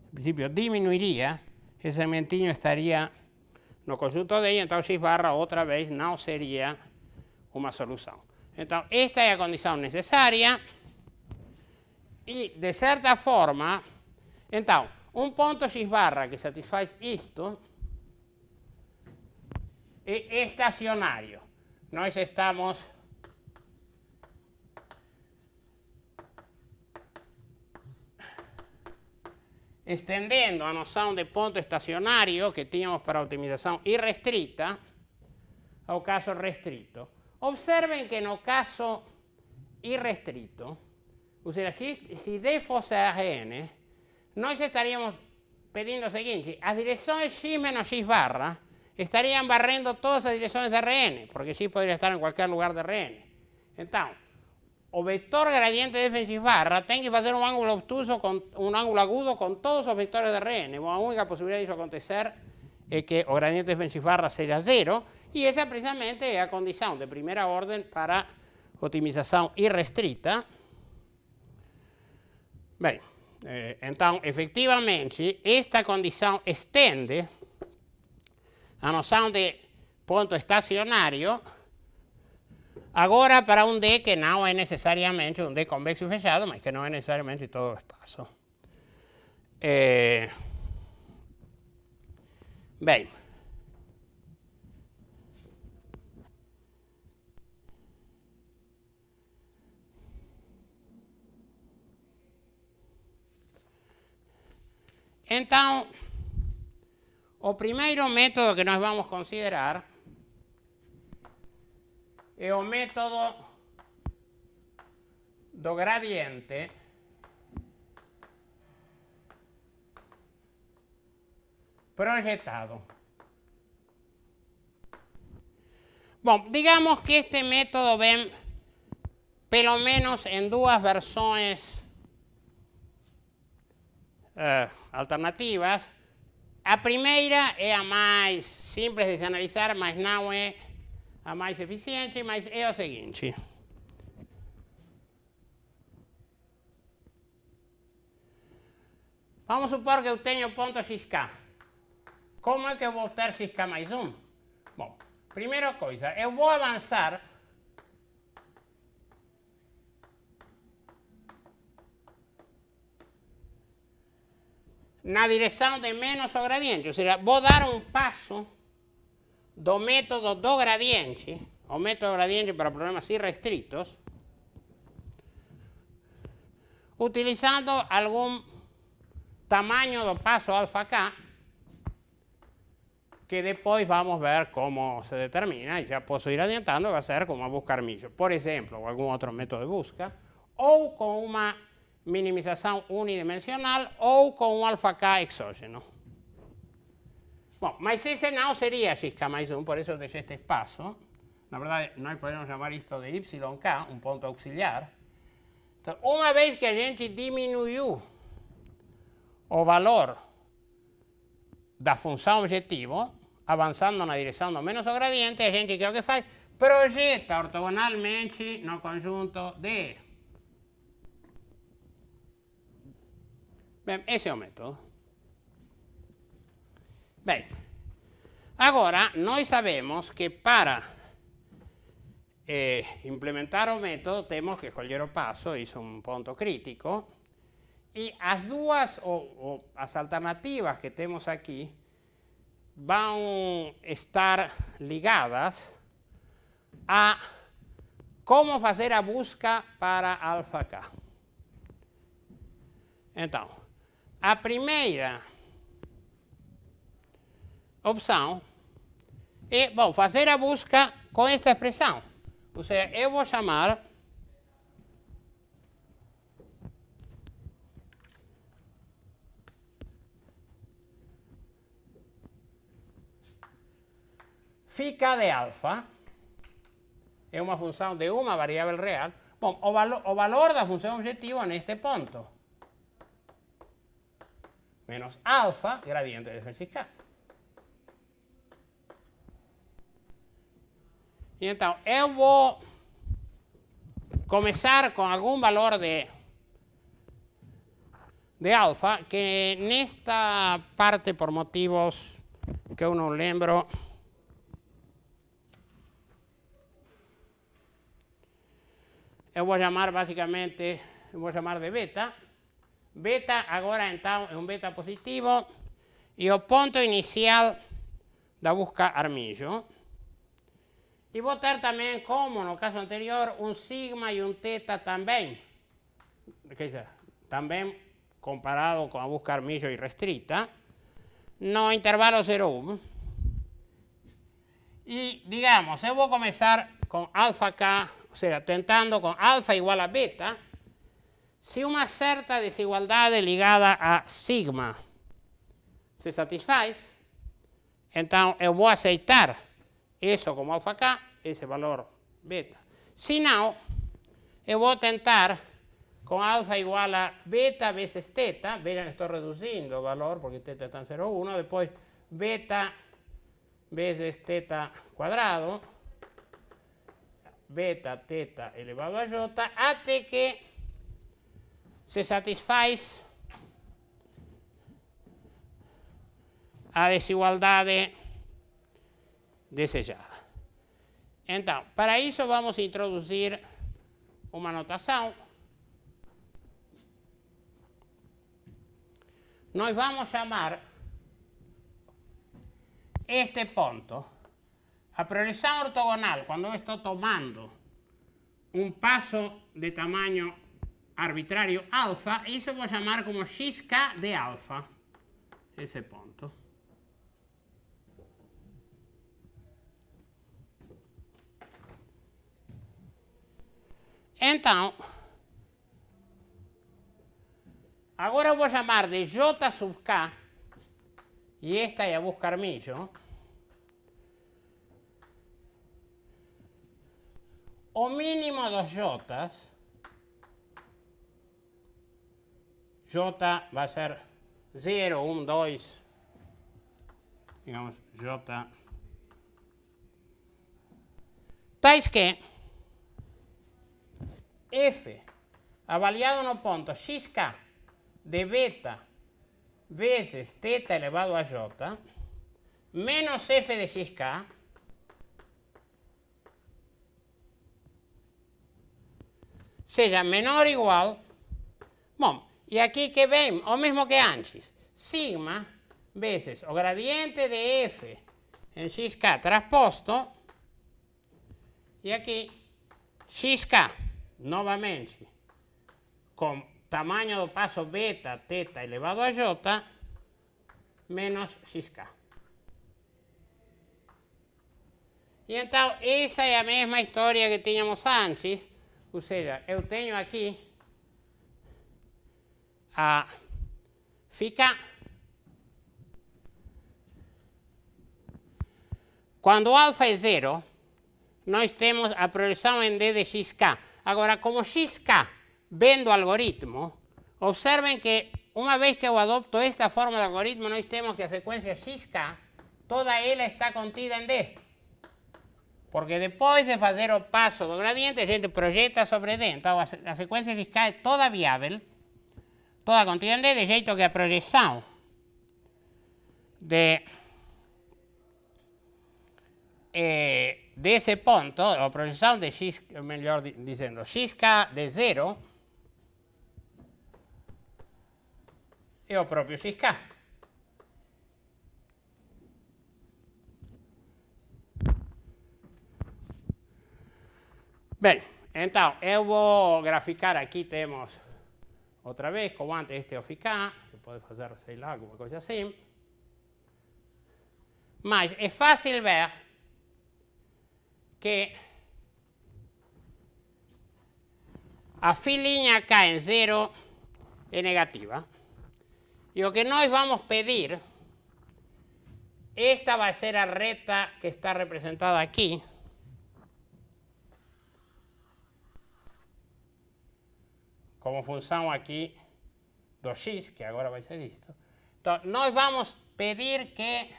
em princípio, diminuiria, esse segmentinho estaria no conjunto D, então x barra outra vez não seria uma solução. Então, esta é a condição necessária e, de certa forma, então, um ponto x barra que satisfaz isto é estacionário. Nós estamos estendendo a noção de ponto estacionário que tínhamos para a otimização irrestrita ao caso restrito. Observem que no caso irrestrito, ou seja, se D fosse Rn, nós estaríamos pedindo o seguinte: as direções x menos x barra estarían barrendo todas as direções de Rn, porque x podría estar en cualquier lugar de Rn. Então, o vector gradiente de f en x barra tem que fazer um ângulo obtuso, um ângulo agudo com todos os vectores de Rn. A única possibilidade disso acontecer é que o gradiente de f en x barra seja zero, e essa precisamente é a condição de primeira ordem para otimização irrestrita. Bem, então, efetivamente, esta condição estende a noção de ponto estacionário agora para um D que não é necessariamente um D convexo e fechado, mas que não é necessariamente todo o espaço. Bem, então, o primeiro método que nós vamos considerar é o método do gradiente projetado. Bom, digamos que este método vem pelo menos em duas versões alternativas. A primeira é a mais simples de se analisar, mas não é a mais eficiente, mas é o seguinte. Vamos supor que eu tenho ponto xk. Como é que eu vou ter xk mais 1? Bom, primeira coisa, eu vou avançar na direção de menos o gradiente, ou seja, vou dar um passo do método do gradiente, o método gradiente para problemas irrestritos, utilizando algum tamanho do passo alfa k, que depois vamos ver como se determina, e já posso ir adiantando, vai ser como buscar milho, por exemplo, ou algum outro método de busca, ou com uma minimização unidimensional, ou com um alfa k exógeno. Bom, mas esse não seria xk mais 1, por isso eu deixei este espaço. Na verdade, nós podemos chamar isto de yk, um ponto auxiliar. Então, uma vez que a gente diminuiu o valor da função objetivo, avançando na direção do menos o gradiente, a gente, que é o que faz? Projeta ortogonalmente no conjunto D. Bem, esse é o método. Bem, agora nós sabemos que para implementar o método temos que escolher o passo, isso é um ponto crítico, e as duas, as alternativas que temos aqui, vão estar ligadas a como fazer a busca para alfa k. Então, a primeira opção é, bom, fazer a busca com esta expressão. Ou seja, eu vou chamar φk de alfa, é uma função de uma variável real. Bom, o valor da função objetivo neste ponto. menos alfa, gradiente de f de x k. E então, eu vou começar com algum valor de alfa, que nesta parte, por motivos que eu não lembro, eu vou chamar basicamente, eu vou chamar de beta. Beta agora então é um beta positivo e o ponto inicial da busca Armijo. E vou ter também, como no caso anterior, um sigma e um θ também. Quer dizer, também comparado com a busca Armijo irrestrita, no intervalo 0,1. E, digamos, eu vou começar com alfa k, ou seja, tentando com alfa igual a beta, se uma certa desigualdade ligada a sigma se satisfaz, então eu vou aceitar isso como alfa k, esse valor beta. Se não, eu vou tentar com alfa igual a beta vezes θ, vejam, estou reduzindo o valor porque θ está em 0,1, depois beta vezes θ quadrado, beta θ elevado a j, até que se satisfaz a desigualdade desejada. Então, para isso vamos introduzir uma notação. Nós vamos chamar este ponto a projeção ortogonal, quando eu estou tomando um passo de tamanho arbitrário alfa, isso eu vou chamar como xk de alfa, esse ponto. Então, agora eu vou chamar de j sub k, e esta é a busca Armijo, o mínimo dos j's. J vai ser 0, 1, 2, digamos, J, tais que f avaliado no ponto xk de beta vezes θ elevado a j menos f de xk seja menor ou igual. Bom, e aqui que vem o mesmo que antes, sigma vezes o gradiente de f em xk transposto, e aqui xk, novamente, com tamanho do passo beta, θ elevado a j, menos xk. E então, essa é a mesma história que tínhamos antes, ou seja, eu tenho aqui a φk. Quando alfa é 0, nós temos a projeção em d de xk. Agora, como xk vem do algoritmo, observem que uma vez que eu adopto esta forma de algoritmo, nós temos que a sequência xk, toda ela está contida em d. Porque depois de fazer o passo do gradiente, a gente projeta sobre d. Então, a sequência xk é toda viável, toda contida em d, de jeito que a projeção desse ponto, a projeção de x, melhor dizendo, xk de 0 é o próprio xk. Bem, então, eu vou graficar aqui, temos outra vez, como antes, este é o φk, você pode fazer, sei lá, alguma coisa assim. Mas é fácil ver que a filinha K em 0 é negativa. E o que nós vamos pedir, esta vai ser a reta que está representada aqui, como função aqui do x, que agora vai ser isto. Então, nós vamos pedir que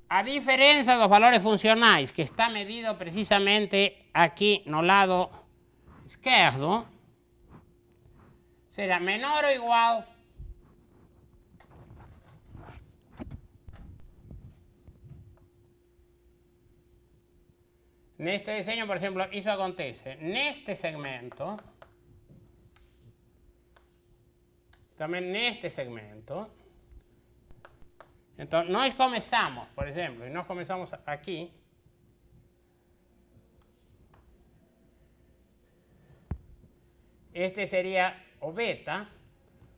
a diferença dos valores funcionais, que está medido precisamente aqui no lado esquerdo, será menor ou igual neste desenho, por exemplo, isso acontece neste segmento, também neste segmento. Então, nós começamos, por exemplo, e nós começamos aqui, este seria o beta.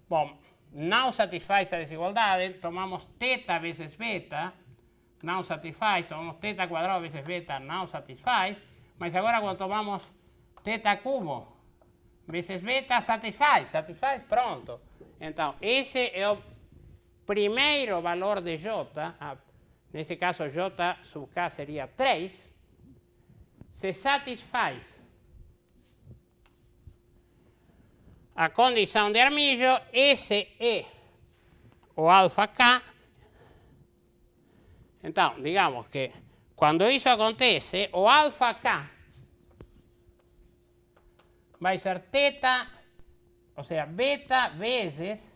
Bom, não satisfaz a desigualdade, tomamos θ vezes beta, não satisfaz, tomamos θ quadrado vezes beta, não satisfaz, mas agora quando tomamos θ cubo vezes beta, satisfaz, pronto. Então, esse é o primeiro valor de J, nesse caso J sub K seria 3, se satisfaz a condição de Armilho. Esse é o alfa K. Então, digamos que quando isso acontece, o alfa K vai ser θ, ou seja, beta vezes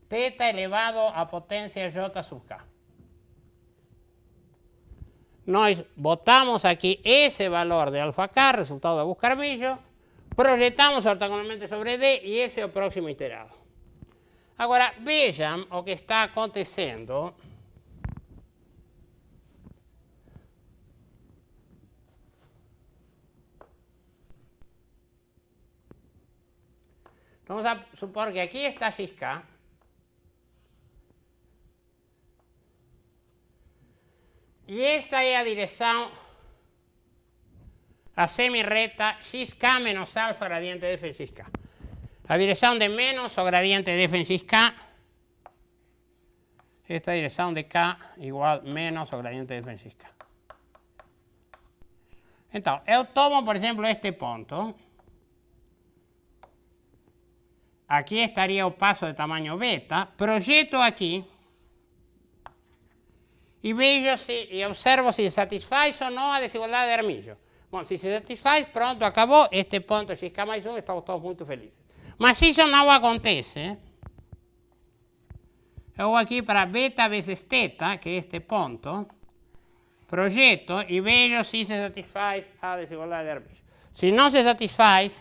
θ elevado à potência J sub K. Nós botamos aqui esse valor de alfa K, resultado da busca Armilho, projetamos ortogonalmente sobre D e esse é o próximo iterado. Agora, vejam o que está acontecendo. Vamos a supor que aqui está xk. E esta é a direção, a semirreta xk menos alfa gradiente de f em xk. A direção de menos o gradiente de f em xk. Esta direção de k igual menos o gradiente de f em xk. Então, eu tomo, por exemplo, este ponto. Aqui estaria o passo de tamanho beta. Projeto aqui. E vejo e observo se satisfaz ou não a desigualdade de Armilho. Bom, se se satisfaz, pronto, acabou. Este ponto xk mais 1, estamos todos muito felizes. Mas se isso não acontece, eu vou aqui para beta vezes θ, que é este ponto, projeto e vejo se se satisfaz a desigualdade de Armilho. Se não se satisfaz,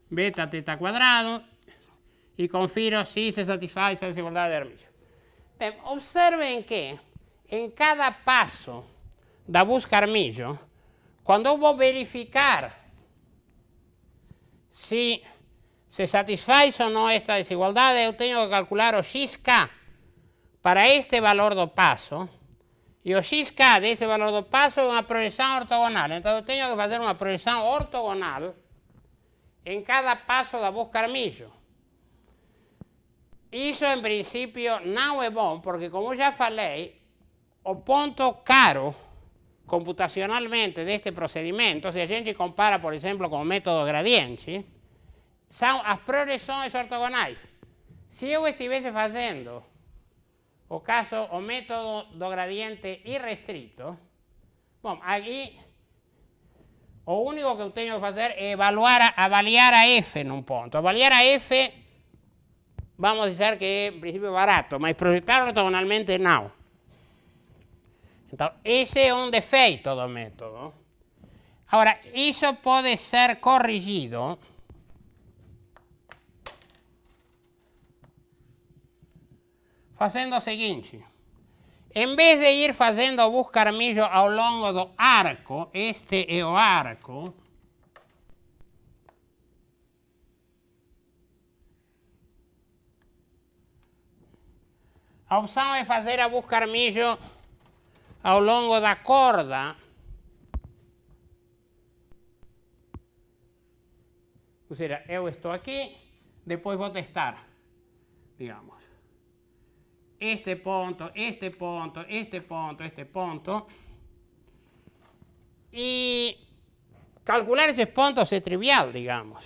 beta θ quadrado, e confiro se se satisfaz a desigualdade de Armilho. Bem, observem que em cada passo da busca Armilho, quando eu vou verificar se se satisfaz ou não esta desigualdade, eu tenho que calcular o xk para este valor do passo, e o xk desse valor do passo é uma projeção ortogonal. Então eu tenho que fazer uma projeção ortogonal em cada passo da busca Armilho. Isso, em princípio, não é bom, porque, como já falei, o ponto caro computacionalmente deste procedimento, se a gente compara, por exemplo, com o método gradiente, são as projeções ortogonais. Se eu estivesse fazendo o método do gradiente irrestrito, bom, aqui o único que eu tenho que fazer é avaliar a f num ponto. Avaliar a f, vamos dizer que é, em princípio, barato, mas projetar ortogonalmente não. Então, esse é um defeito do método. Agora, isso pode ser corrigido fazendo o seguinte. Em vez de ir fazendo o busca Armilho ao longo do arco, este é o arco, a opção é fazer a busca Armilho ao longo da corda. Ou seja, eu estou aqui, depois vou testar, digamos, este ponto, este ponto, este ponto, este ponto. E calcular esses pontos é trivial, digamos.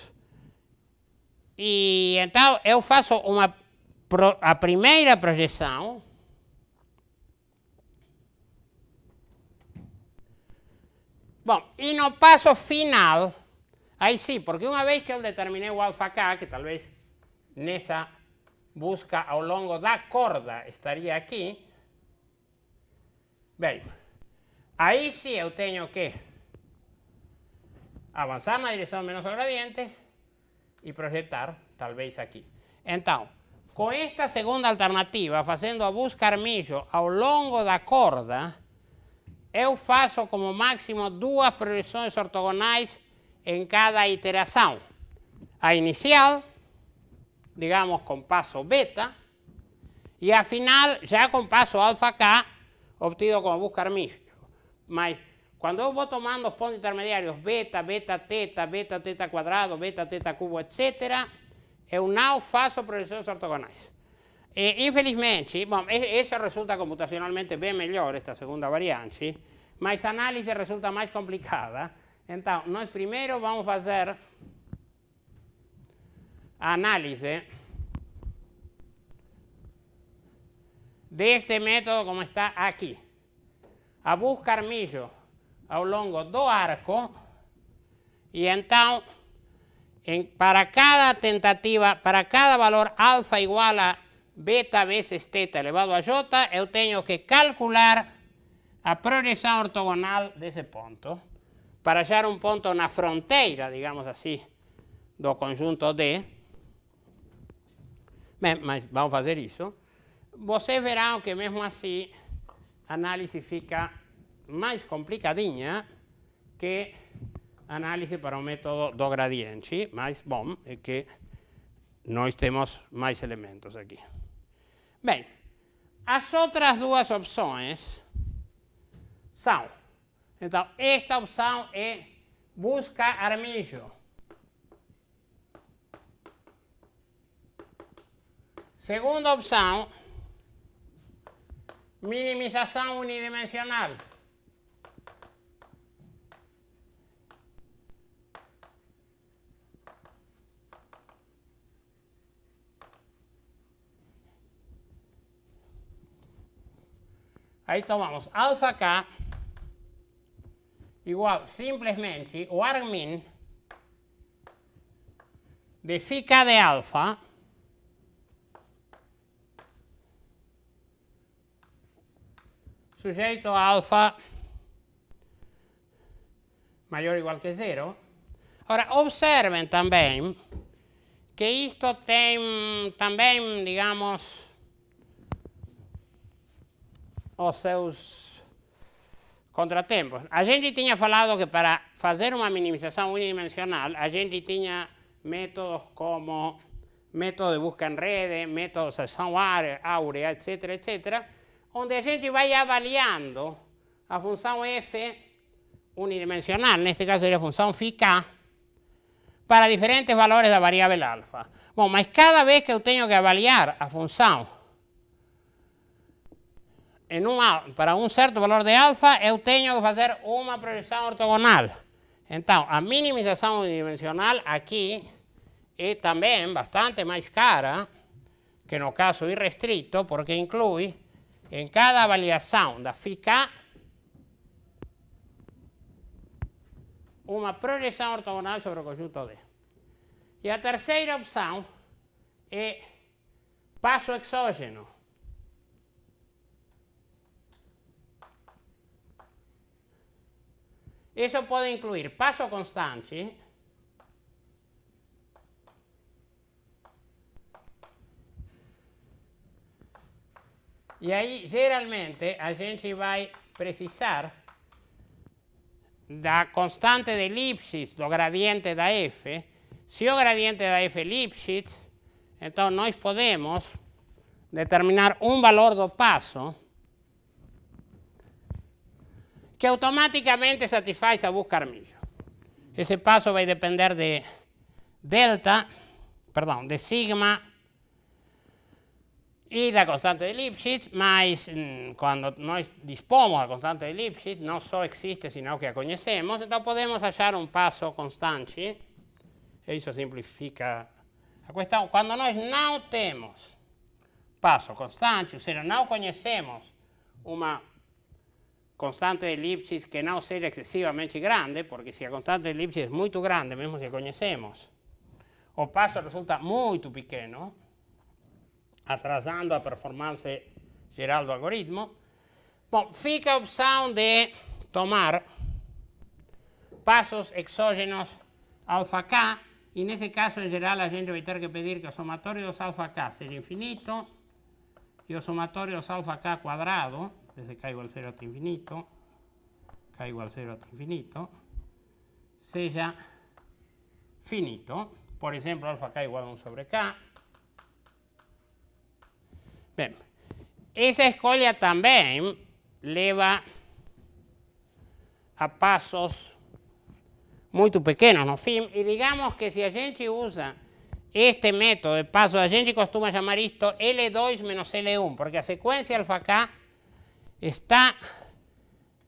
E então eu faço a primeira projeção. Bom, e no passo final, aí sim, porque uma vez que eu determinei o alfa k, que talvez nessa busca ao longo da corda estaria aqui, bem, aí sim eu tenho que avançar na direção menos o gradiente e projetar, talvez aqui. Então, com esta segunda alternativa, fazendo a busca armijo ao longo da corda, eu faço como máximo 2 projeções ortogonais em cada iteração. A inicial, digamos com passo beta, e a final já com passo alfa k, obtido como busca armijo. Mas quando eu vou tomando os pontos intermediários beta, beta, teta quadrado, beta, teta cubo, etc., eu não faço projeções ortogonais. E, infelizmente, bom, isso resulta computacionalmente bem melhor, esta segunda variante, mas a análise resulta mais complicada. Então, nós primeiro vamos fazer a análise deste método como está aqui. A busca armijo ao longo do arco, e então, para cada tentativa, para cada valor alfa igual a beta vezes teta elevado a j, eu tenho que calcular a projeção ortogonal desse ponto, para achar um ponto na fronteira, digamos assim, do conjunto D. Bem, mas vamos fazer isso. Vocês verão que mesmo assim a análise fica mais complicadinha que a análise para o método do gradiente, mas bom, é que nós temos mais elementos aqui. Bem, as outras duas opções são, então, esta opção é busca armijo. Segunda opção, minimização unidimensional. Aí tomamos alfa k igual simplesmente o argmin de φ k de alfa sujeito a alfa maior ou igual que zero. Agora, observem também que isto tem também, digamos, os seus contratempos. A gente tinha falado que para fazer uma minimização unidimensional, a gente tinha métodos como método de busca em rede, método de seção áurea, etc., etc., onde a gente vai avaliando a função f unidimensional, neste caso seria a função φ k, para diferentes valores da variável alfa. Bom, mas cada vez que eu tenho que avaliar a função para um certo valor de alfa, eu tenho que fazer uma projeção ortogonal. Então, a minimização unidimensional aqui é também bastante mais cara que no caso irrestrito, porque inclui em cada avaliação da φ k uma projeção ortogonal sobre o conjunto D. E a terceira opção é passo exógeno. Isso pode incluir passo constante, e aí geralmente a gente vai precisar da constante de Lipschitz do gradiente da f. Se o gradiente da f é Lipschitz, então nós podemos determinar um valor do passo que automaticamente satisfaz a busca armijo. Esse passo vai depender de delta, perdão, de sigma e da constante de Lipschitz, mas quando nós dispomos da constante de Lipschitz, não só existe, senão que a conhecemos, então podemos achar um passo constante, e isso simplifica a questão. Quando nós não temos passo constante, ou seja, não conhecemos uma constante de Lipschitz que não seja excessivamente grande, porque se a constante de Lipschitz é muito grande, mesmo se conhecemos, o passo resulta muito pequeno, atrasando a performance geral do algoritmo. Bom, fica a opção de tomar passos exógenos alfa k, e nesse caso, em geral, a gente vai ter que pedir que o somatório dos alfa k seja infinito e o somatório dos alfa k quadrado, desde k igual a 0 até infinito, k igual a 0 até infinito, seja finito. Por exemplo, alfa k igual a 1 sobre k. Bem, essa escolha também leva a passos muito pequenos no fim, e digamos que se a gente usa este método de passo, a gente costuma chamar isto L2 menos L1, porque a sequência alfa k está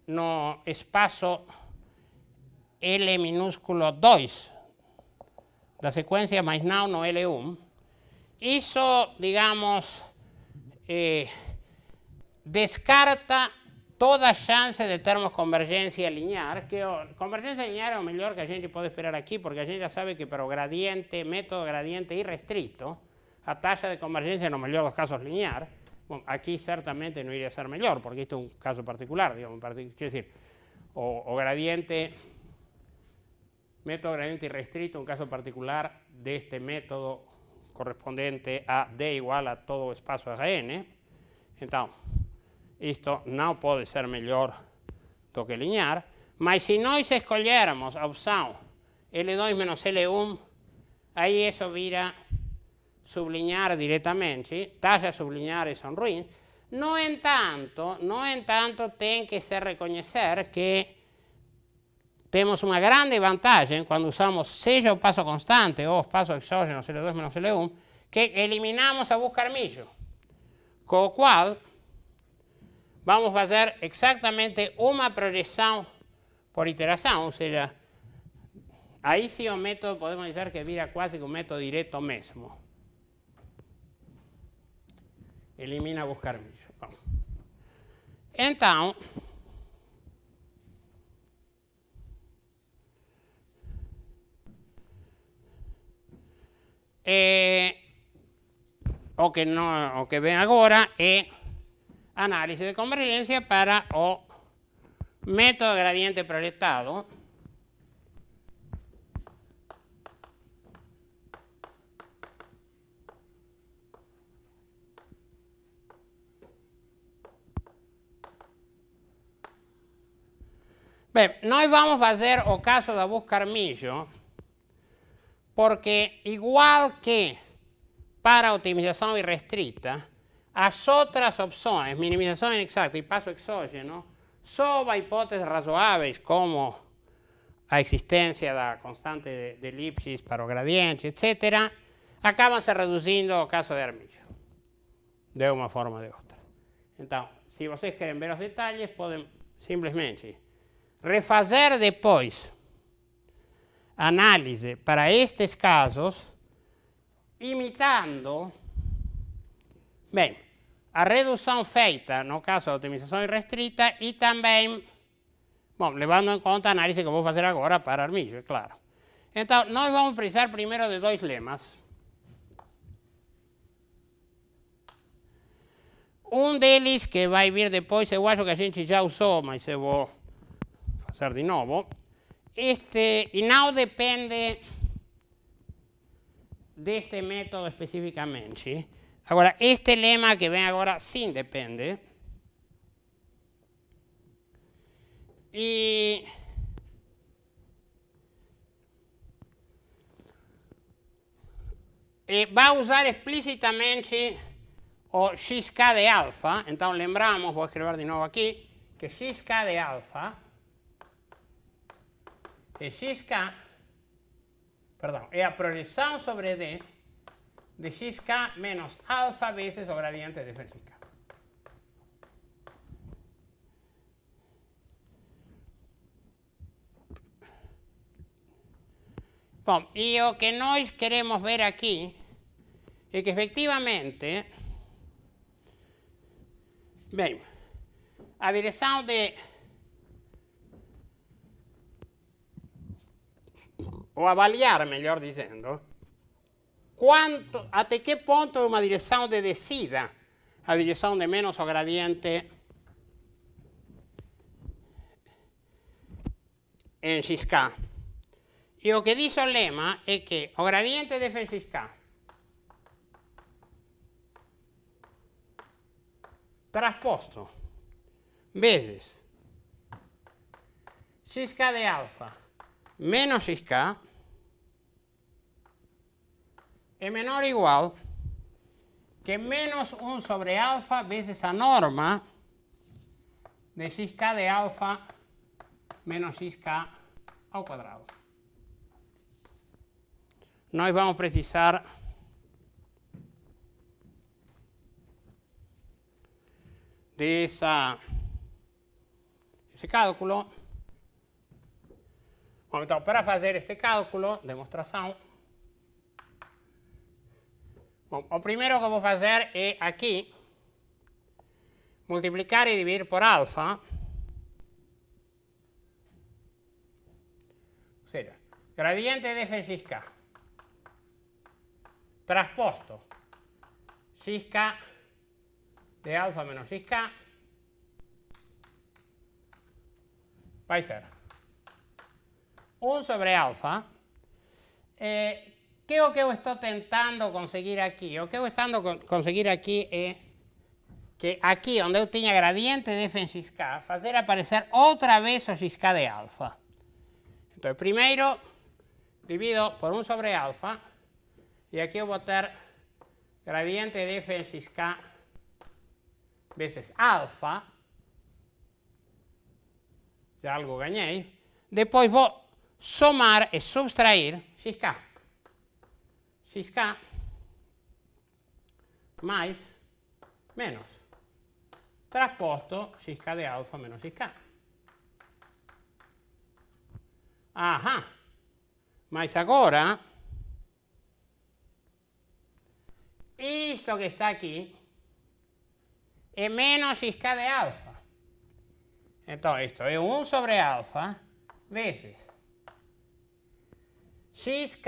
no espaço L minúsculo 2 da sequência, mas não no L1. Isso, digamos, descarta toda a chance de termos convergência linear, que convergência linear é o melhor que a gente pode esperar aqui, porque a gente já sabe que para o gradiente, método gradiente irrestrito, a taxa de convergência no melhor dos casos linear. Bom, aqui certamente não iria ser melhor, porque isto é um caso particular, digamos, quer dizer, o gradiente, método gradiente irrestrito, um caso particular deste método correspondente a D igual a todo o espaço Rn. Então, isto não pode ser melhor do que linear, mas se nós escolhermos a opção L2 menos L1, aí isso vira sublinear diretamente, taxas sublineares são ruins. No entanto, tem que se reconhecer que temos uma grande vantagem quando usamos seja o passo constante ou os passos exógenos L2 menos L1, que eliminamos a buscar-milho, com o qual vamos fazer exatamente uma projeção por iteração, ou seja, aí sim o método podemos dizer que vira quase que um método direto mesmo. Elimina buscar milho. Bom. Então, o que vem agora é análise de convergência para o método gradiente projetado. Bem, nós vamos fazer o caso da buscar-milho, porque igual que para a otimização irrestrita, as outras opções, minimização inexata e passo exógeno, sob hipóteses razoáveis como a existência da constante de Lipschitz para o gradiente, etc., acabam se reduzindo ao caso de Armilho, de uma forma ou de outra. Então, se vocês querem ver os detalhes, podem simplesmente refazer depois análise para estes casos, imitando, bem, a redução feita no caso da otimização irrestrita e também, bom, levando em conta a análise que eu vou fazer agora para Armilho, é claro. Então, nós vamos precisar primeiro de dois lemas. Um deles, que vai vir depois, eu acho que a gente já usou, mas eu vou fazer de novo. E não depende deste método especificamente. Agora, este lema que vem agora sim depende. E vai usar explicitamente o xk de alfa. Então, lembramos, vou escrever de novo aqui, que xk de alfa é xk, perdão, é a projeção sobre D de xk menos alfa veces o gradiente de f en xk. Bom, e o que nós queremos ver aqui é que efectivamente, bem, a direção de, ou avaliar, melhor dizendo, até que ponto é uma direção de descida, a direção de menos o gradiente em xk. E o que diz o lema é que o gradiente de f en xk transposto vezes xk de alfa menos xk é menor ou igual que menos 1 sobre alfa vezes a norma de xk de alfa menos xk ao quadrado. Nós vamos precisar desse cálculo. Bom, então, para fazer este cálculo, demonstração, bom, o primeiro que eu vou fazer é aqui multiplicar e dividir por alfa. Ou seja, gradiente de f en xk transposto xk de alfa menos xk vai ser 1 sobre alfa. Que é o que eu estou tentando conseguir aqui? O que eu estou tentando conseguir aqui é que aqui onde eu tinha gradiente de f en xk, fazer aparecer outra vez o xk de alfa. Então, primeiro divido por 1 sobre alfa, e aqui eu vou ter gradiente de f en xk vezes alfa, já algo ganhei. Depois vou somar e subtrair xk. xk mais menos transposto xk de alfa menos xk. Aham. Mas agora, isto que está aqui é menos xk de alfa. Então, isto é 1 sobre alfa vezes xk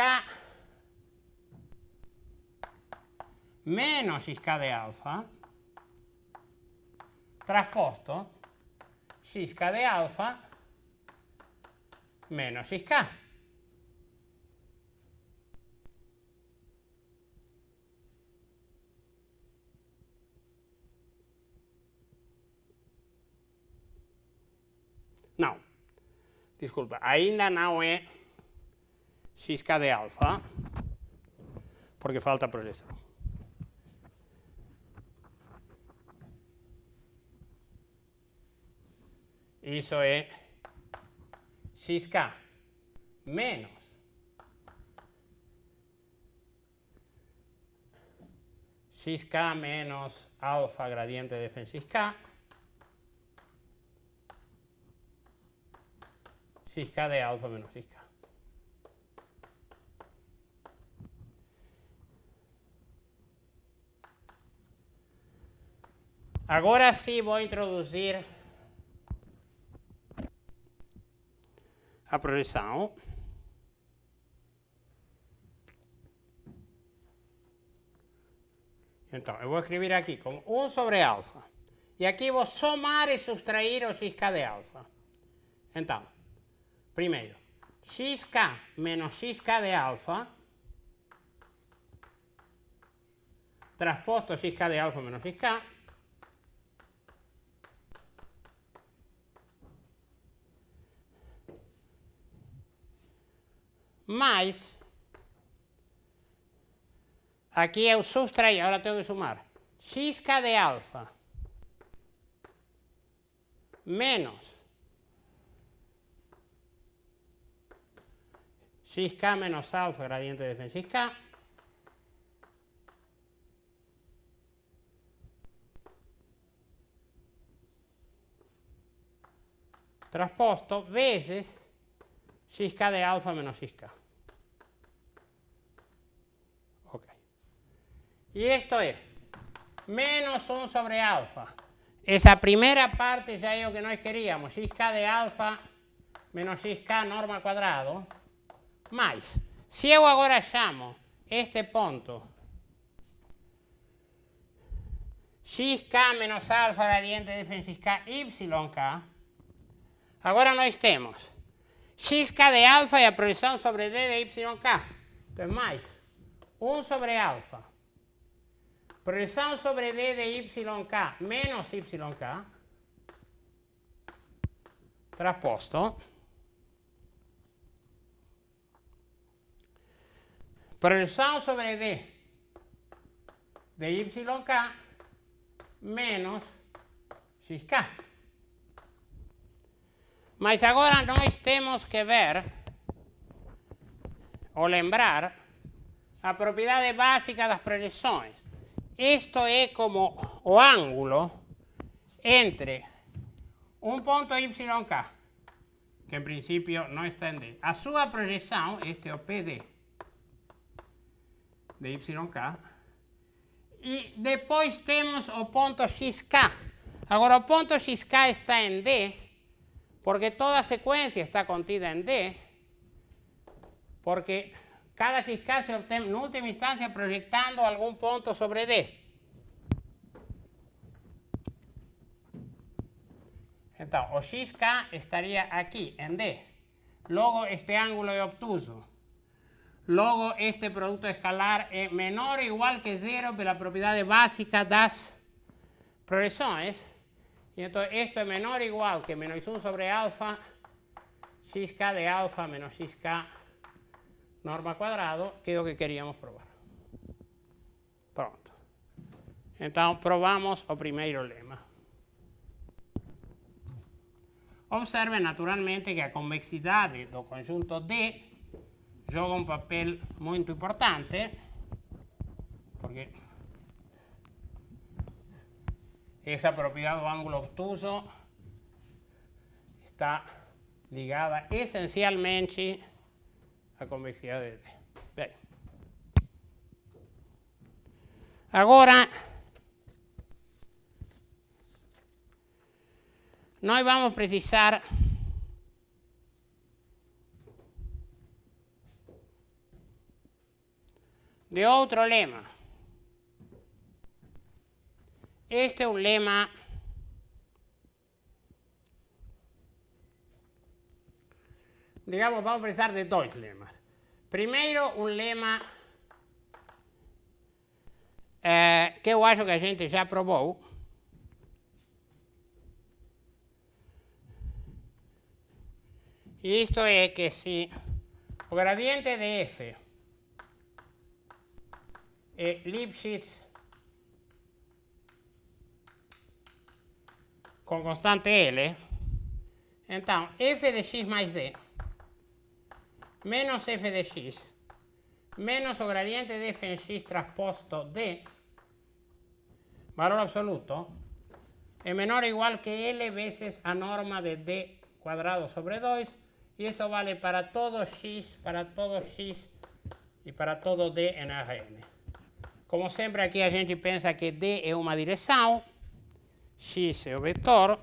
menos xk de alfa transposto xk de alfa menos xk. Não, desculpa, ainda não é xk de alfa, porque falta projeção. Isso é xk menos xk menos alfa gradiente de f en xk, xk de alfa menos xk. Agora sim vou introduzir a projeção. Então, eu vou escrever aqui com 1 sobre alfa. E aqui vou somar e subtrair o xk de alfa. Então, primeiro, xk menos xk de alfa transposto xk de alfa menos xk mais, aqui eu subtraí, agora tenho que somar, xk de alfa menos xk menos alfa gradiente de f en xk trasposto veces xk de alfa menos xk. Ok. Y esto es menos 1 sobre alfa. Esa primera parte ya es lo que nós queríamos, xk de alfa menos xk norma quadrado, mais, se eu agora chamo este ponto xk menos alfa gradiente de f en xk yk, agora nós temos xk de alfa e a projeção sobre d de yk. Então, mais 1 sobre alfa, projeção sobre d de yk menos yk, trasposto, projeção sobre d de yk menos xk. Mas agora nós temos que ver, ou lembrar, a propriedade básica das projeções. Isto é como o ângulo entre um ponto yk, que em princípio não está em D. A sua projeção, este é o PD de yk, e depois temos o ponto xk. Agora, o ponto xk está em D, porque toda a sequência está contida em D, porque cada xk se obtém, na última instância, projetando algum ponto sobre D. Então, o xk estaria aqui, em D. Logo, este ângulo é obtuso. Logo, este produto escalar é menor ou igual que zero pela propriedade básica das projeções. E então, isto é menor ou igual que menos 1 sobre alfa, xk de alfa menos xk norma quadrado, que é o que queríamos provar. Pronto. Então, provamos o primeiro lema. Observe, naturalmente, que a convexidade do conjunto D joga um papel muito importante, porque essa propriedade do ângulo obtuso está ligada essencialmente à convexidade de D. Bem, agora nós vamos precisar de outro lema. Este é um lema digamos, vamos precisar de dois lemas. Primeiro, um lema que eu acho que a gente já provou. Isto é que se o gradiente de f é Lipschitz com constante L, então f de x mais d menos f de x menos o gradiente de f em x transposto d, valor absoluto, é menor ou igual que L vezes a norma de d quadrado sobre 2, e isso vale para todo x e para todo d em Rn. Como sempre, aqui a gente pensa que d é uma direção, x é o vetor.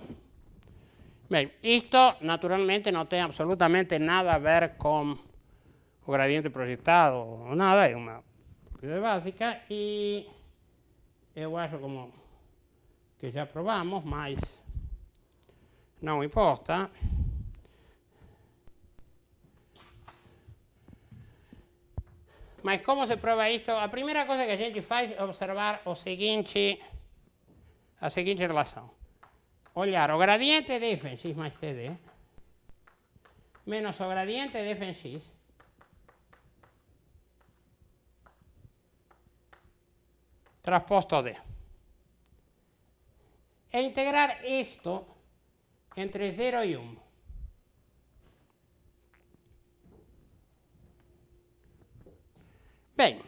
Bem, isto naturalmente não tem absolutamente nada a ver com o gradiente projetado ou nada, é uma propriedade básica e eu acho como que já provamos, mas não importa. Mas como se prova isto? A primeira coisa que a gente faz é observar a seguinte relação. Olhar o gradiente de f em x mais td menos o gradiente de f em x transposto d. E integrar isto entre 0 e 1. Bem,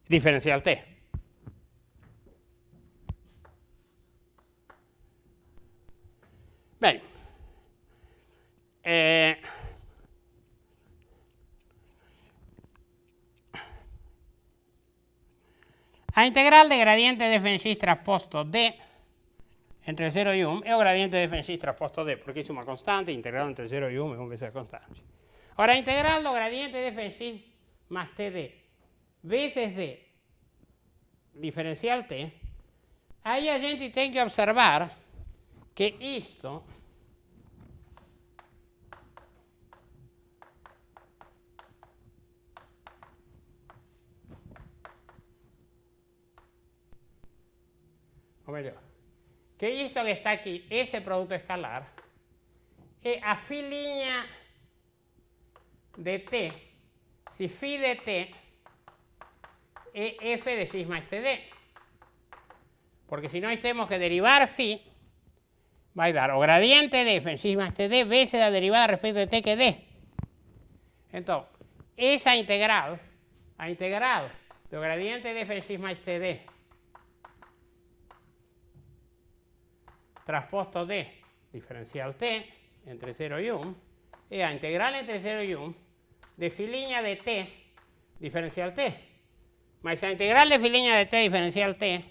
diferencial t. Bem, A integral de gradiente de f in x trasposto d entre 0 e 1 è un gradiente di f in x trasposto d, perché è una costante, integrale entre 0 e 1 è un veces constante. Ahora, integral do gradiente de f in x más td veces d diferencial t, aí a gente tem que observar que isto o melhor, que isto que está aqui, esse produto escalar, é a filinha de t, se φ de t é f de x más td. Porque si nós temos que derivar φ, vai dar o gradiente de f en x más td veces a derivada respecto de t que d. Então, essa integral, a integral do gradiente de f en x más td trasposto d diferencial t entre 0 e 1 è a integral entre 0 e 1 de filinha de t diferencial t. Mas a integral de filinha de t diferencial t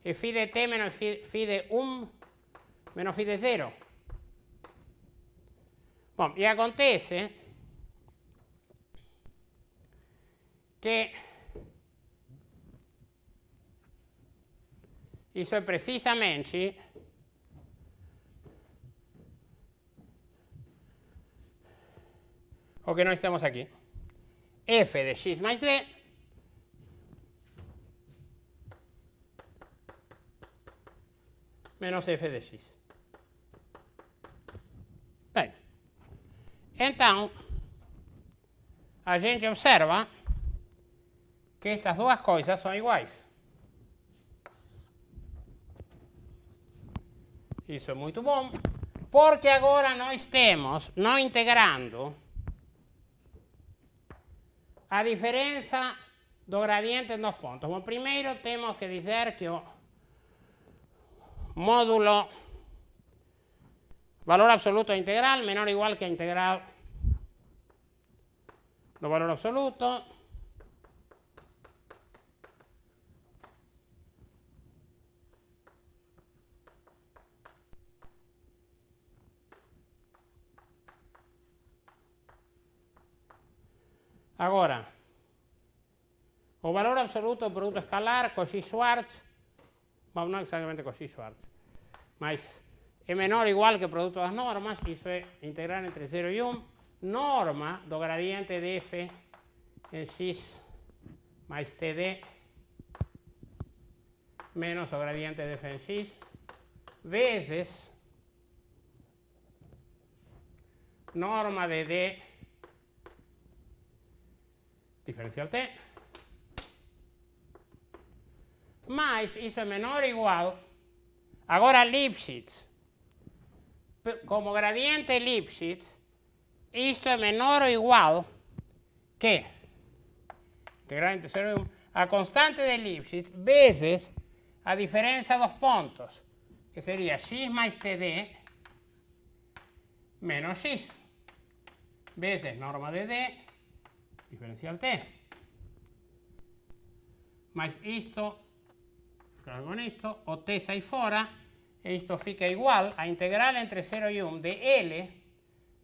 è φ de t menos φ de 1 menos φ de 0. Bom, e acontece que isso é precisamente o que nós temos aqui. F de x mais d menos f de x. Bem, então, a gente observa que estas duas coisas são iguais. Isso é muito bom, porque agora nós temos, não integrando, a diferença do gradiente nos pontos. Bom, primeiro temos que dizer que o módulo valor absoluto integral menor o igual que a integral do valor absoluto agora o valor absoluto do produto escalar Cauchy-Schwarz, mas não exatamente Cauchy-Schwarz, mas é menor ou igual que o produto das normas, isso é integral entre 0 e 1, norma do gradiente de f em x mais td menos o gradiente de f em x vezes norma de d diferencial t, mais isso é menor ou igual, agora Lipschitz, como gradiente Lipschitz, isto é menor ou igual que integral entre 0 e 1, a constante de Lipschitz vezes a diferença dos pontos, que seria x mais td menos x, vezes norma de d diferencial t. Mas isto, claro, con isto, o t sai fora, e isto fica igual a integral entre 0 e 1 de L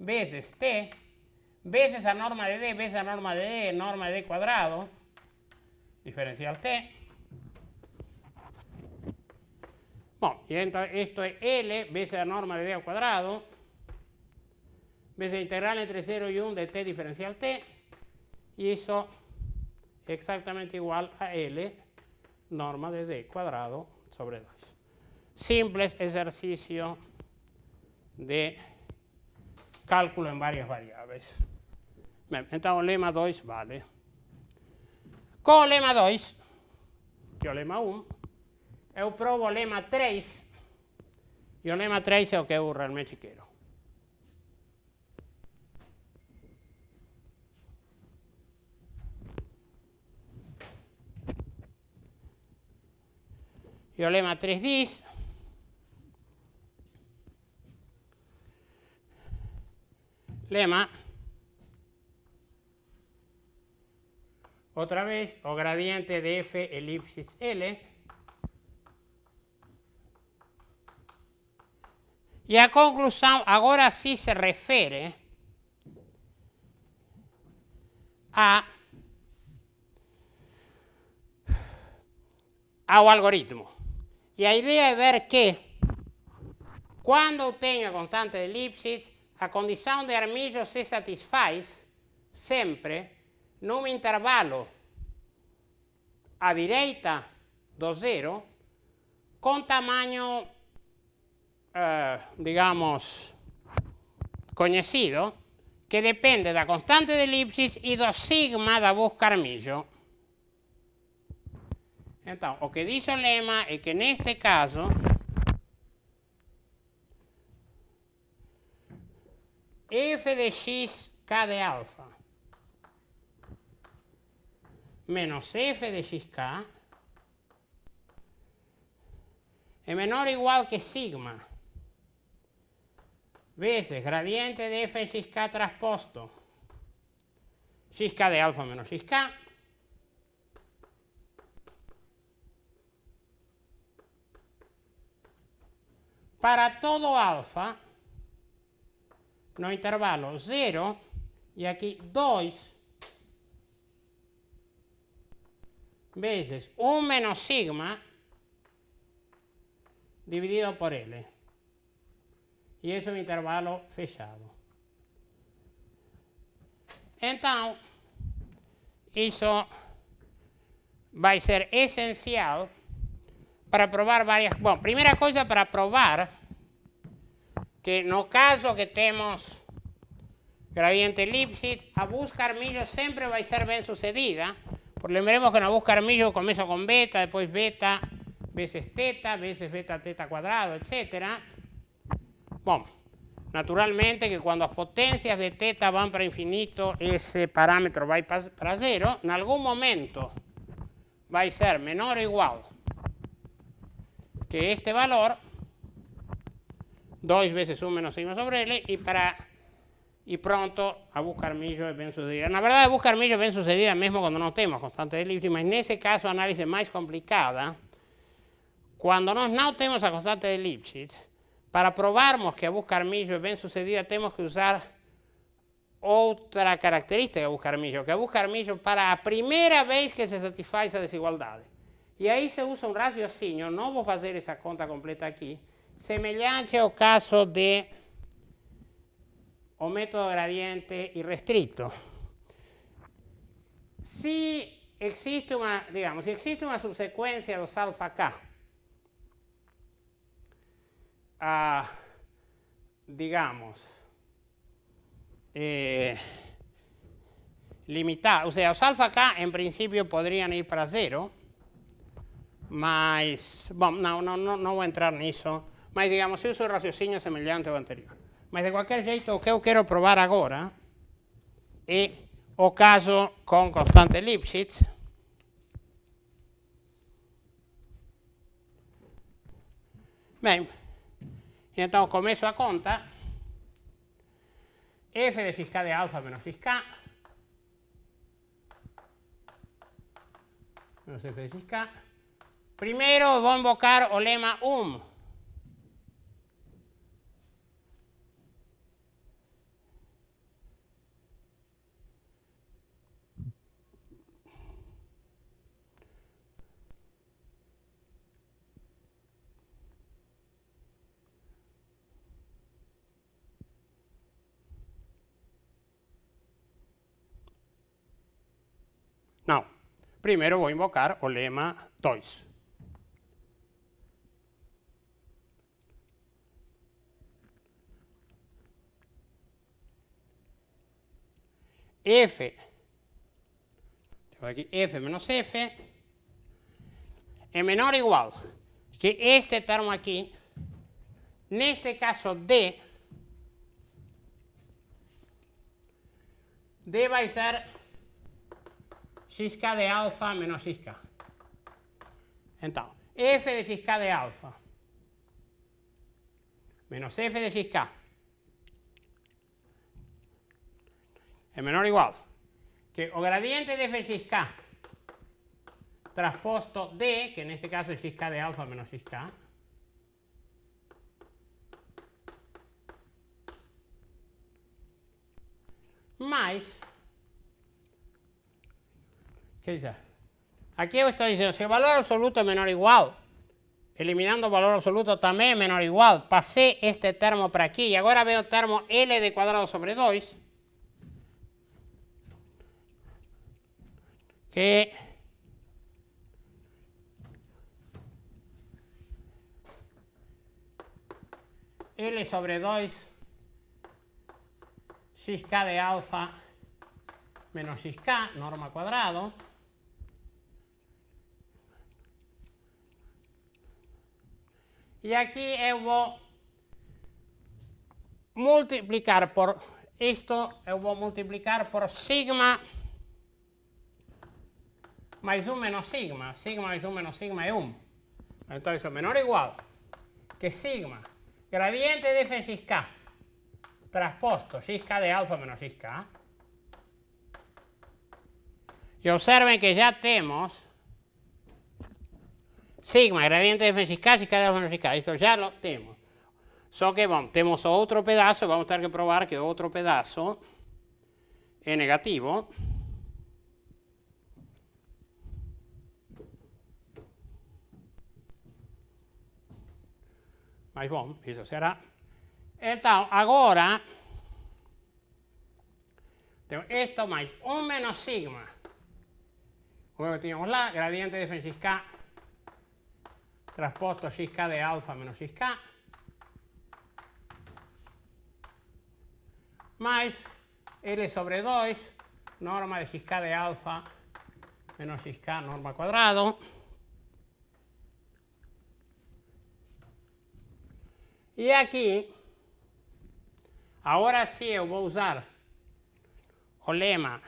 veces t veces a norma de d veces a norma de d, norma de d cuadrado, diferencial t. Bom, y entonces esto es L veces la norma de d al cuadrado veces integral entre 0 y 1 de t diferencial t, y eso exactamente igual a L norma de d cuadrado sobre 2. Simples ejercicio de cálculo en varias variables. Bem, então o lema 2 vale. Com o lema 2, que é o lema 1, eu provo o lema 3, e o lema 3 é o que eu realmente quero. E o lema 3 diz lema otra vez, o gradiente de f elipsis L. E a conclusão agora sim se refere ao algoritmo. E a ideia é ver que, quando eu tenho a constante de Lipschitz, a condição de Armilho se satisfaz sempre num intervalo à direita do zero, com tamanho, digamos, conhecido, que depende da constante de Lipschitz e do sigma da busca Armilho. Então, o que diz o lema é que, neste caso, f de x k de alfa menos f de xk é menor ou igual que sigma vezes gradiente de f de xk transposto xk de alfa menos xk para todo alfa no intervalo 0 e aqui 2 vezes 1 menos sigma dividido por L. E esse é um intervalo fechado. Então, isso vai ser essencial para provar várias... Bom, primeira coisa para provar que no caso que temos gradiente Lipschitz, a busca Armilho sempre vai ser bem sucedida. Porque lembremos que na busca Armilho começa com beta, depois beta vezes teta teta quadrado, etc. Bom, naturalmente que quando as potências de teta vão para infinito, esse parâmetro vai para zero. Em algum momento vai ser menor ou igual que este valor, 2 vezes 1 menos sigma sobre L, e pronto, a busca Armilho é bem sucedida. Na verdade, a busca Armilho é bem sucedida mesmo quando não temos constante de Lipschitz, mas nesse caso a análise é mais complicada. Quando nós não temos a constante de Lipschitz, para provarmos que a busca Armilho é bem sucedida, temos que usar outra característica da busca Armilho, que a busca Armilho para a primeira vez que se satisfaz a desigualdade. E aí se usa um raciocínio, não vou fazer essa conta completa aqui, semelhante ao caso de o método gradiente irrestrito. Se existe uma, digamos, se existe uma subsequência dos alfa k, digamos, limitada, ou seja, os alfa k em princípio poderiam ir para zero, mas, bom, não vou entrar nisso, mas digamos, se uso o raciocínio semelhante ao anterior. Mas de qualquer jeito, o que eu quero provar agora é o caso com constante Lipschitz. Bem, então começo a conta. F de xk de alfa menos xk menos f de xk. Primeiro vou invocar o lema Não, primeiro vou invocar o lema 2. F, aqui, F menos F é menor ou igual que este termo aqui, neste caso D vai ser xk de alfa menos xk. Então, f de xk de alfa menos f de xk é menor ou igual que o gradiente de f de xk transposto D, que en este caso es xk de alfa menos xk, más, ¿qué dice? Aquí estoy diciendo, si el valor absoluto es menor o igual, eliminando el valor absoluto también es menor o igual, pasé este termo para aquí y ahora veo el termo L de cuadrado sobre 2, que L sobre 2 xk de alfa menos xk, norma al cuadrado, y aquí yo voy a multiplicar por esto, yo voy a multiplicar por sigma más 1 menos sigma, sigma más 1 menos sigma es 1. Entonces, menor o igual que sigma gradiente de f xk transposto xk de alfa menos xk. Y observen que ya tenemos sigma gradiente de f xk, xk de alfa menos xk. Esto ya lo tenemos. Solo que tenemos otro pedazo, vamos a tener que probar que otro pedazo es negativo. Mas bom, eso será. Entonces, ahora, tengo esto más 1 menos sigma. Como teníamos la gradiente de f xk transposto xk de alfa menos xk, más L sobre 2, norma de xk de alfa menos xk, norma al cuadrado. Y aquí, ahora sí yo voy a usar el lema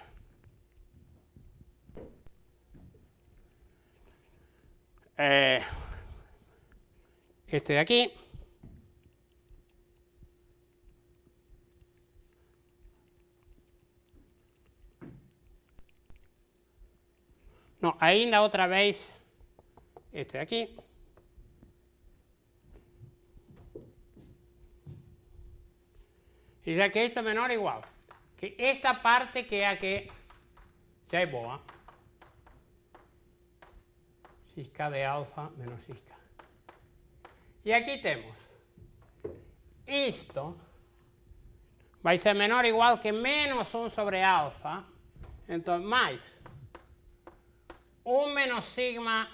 este de aquí. No, ainda otra vez este de aquí. Y ya que esto es menor o igual, que esta parte que aquí ya es boa. Xk de alfa menos xk. Y aquí tenemos esto va a ser menor o igual que menos 1 sobre alfa, entonces más 1 menos sigma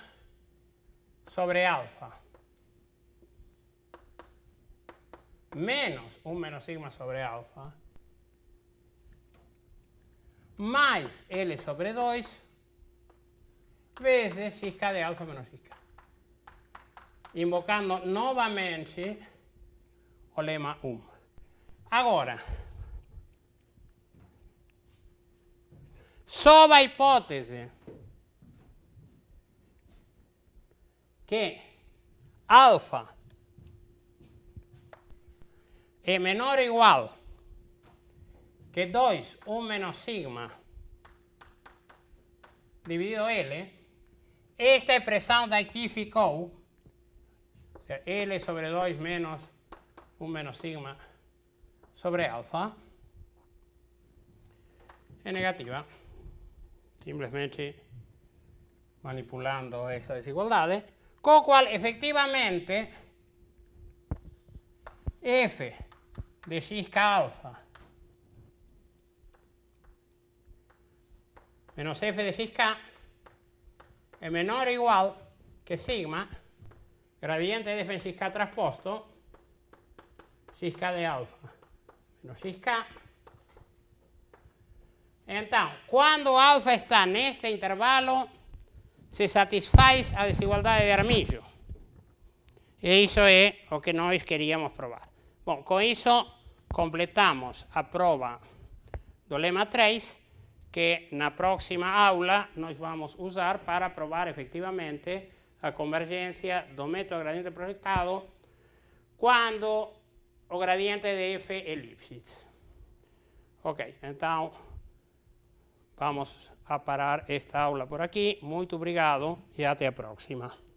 sobre alfa menos 1 menos sigma sobre alfa más L sobre 2 veces xk de alfa menos xk. Invocando nuevamente el lema 1. Ahora, sob a hipótese que alfa es menor o igual que 2, 1 menos sigma dividido L, esta expresión de aquí ficou, o sea, L sobre 2 menos 1 menos sigma sobre alfa, es negativa. Simplemente manipulando esas desigualdades, con lo cual efectivamente f de xk alfa menos f de xk es menor o igual que sigma gradiente de f en xk transposto xk de alfa menos xk. Entonces, cuando alfa está en este intervalo, se satisfaz a desigualdad de Armillo. Y eso es lo que nosotros queríamos probar. Bueno, con eso completamos a prova do lema 3, que en la próxima aula nos vamos a usar para probar efectivamente la convergencia do método gradiente proyectado cuando el gradiente de f es Lipschitz. Ok, entonces vamos a parar esta aula por aqui. Muito obrigado e até a próxima.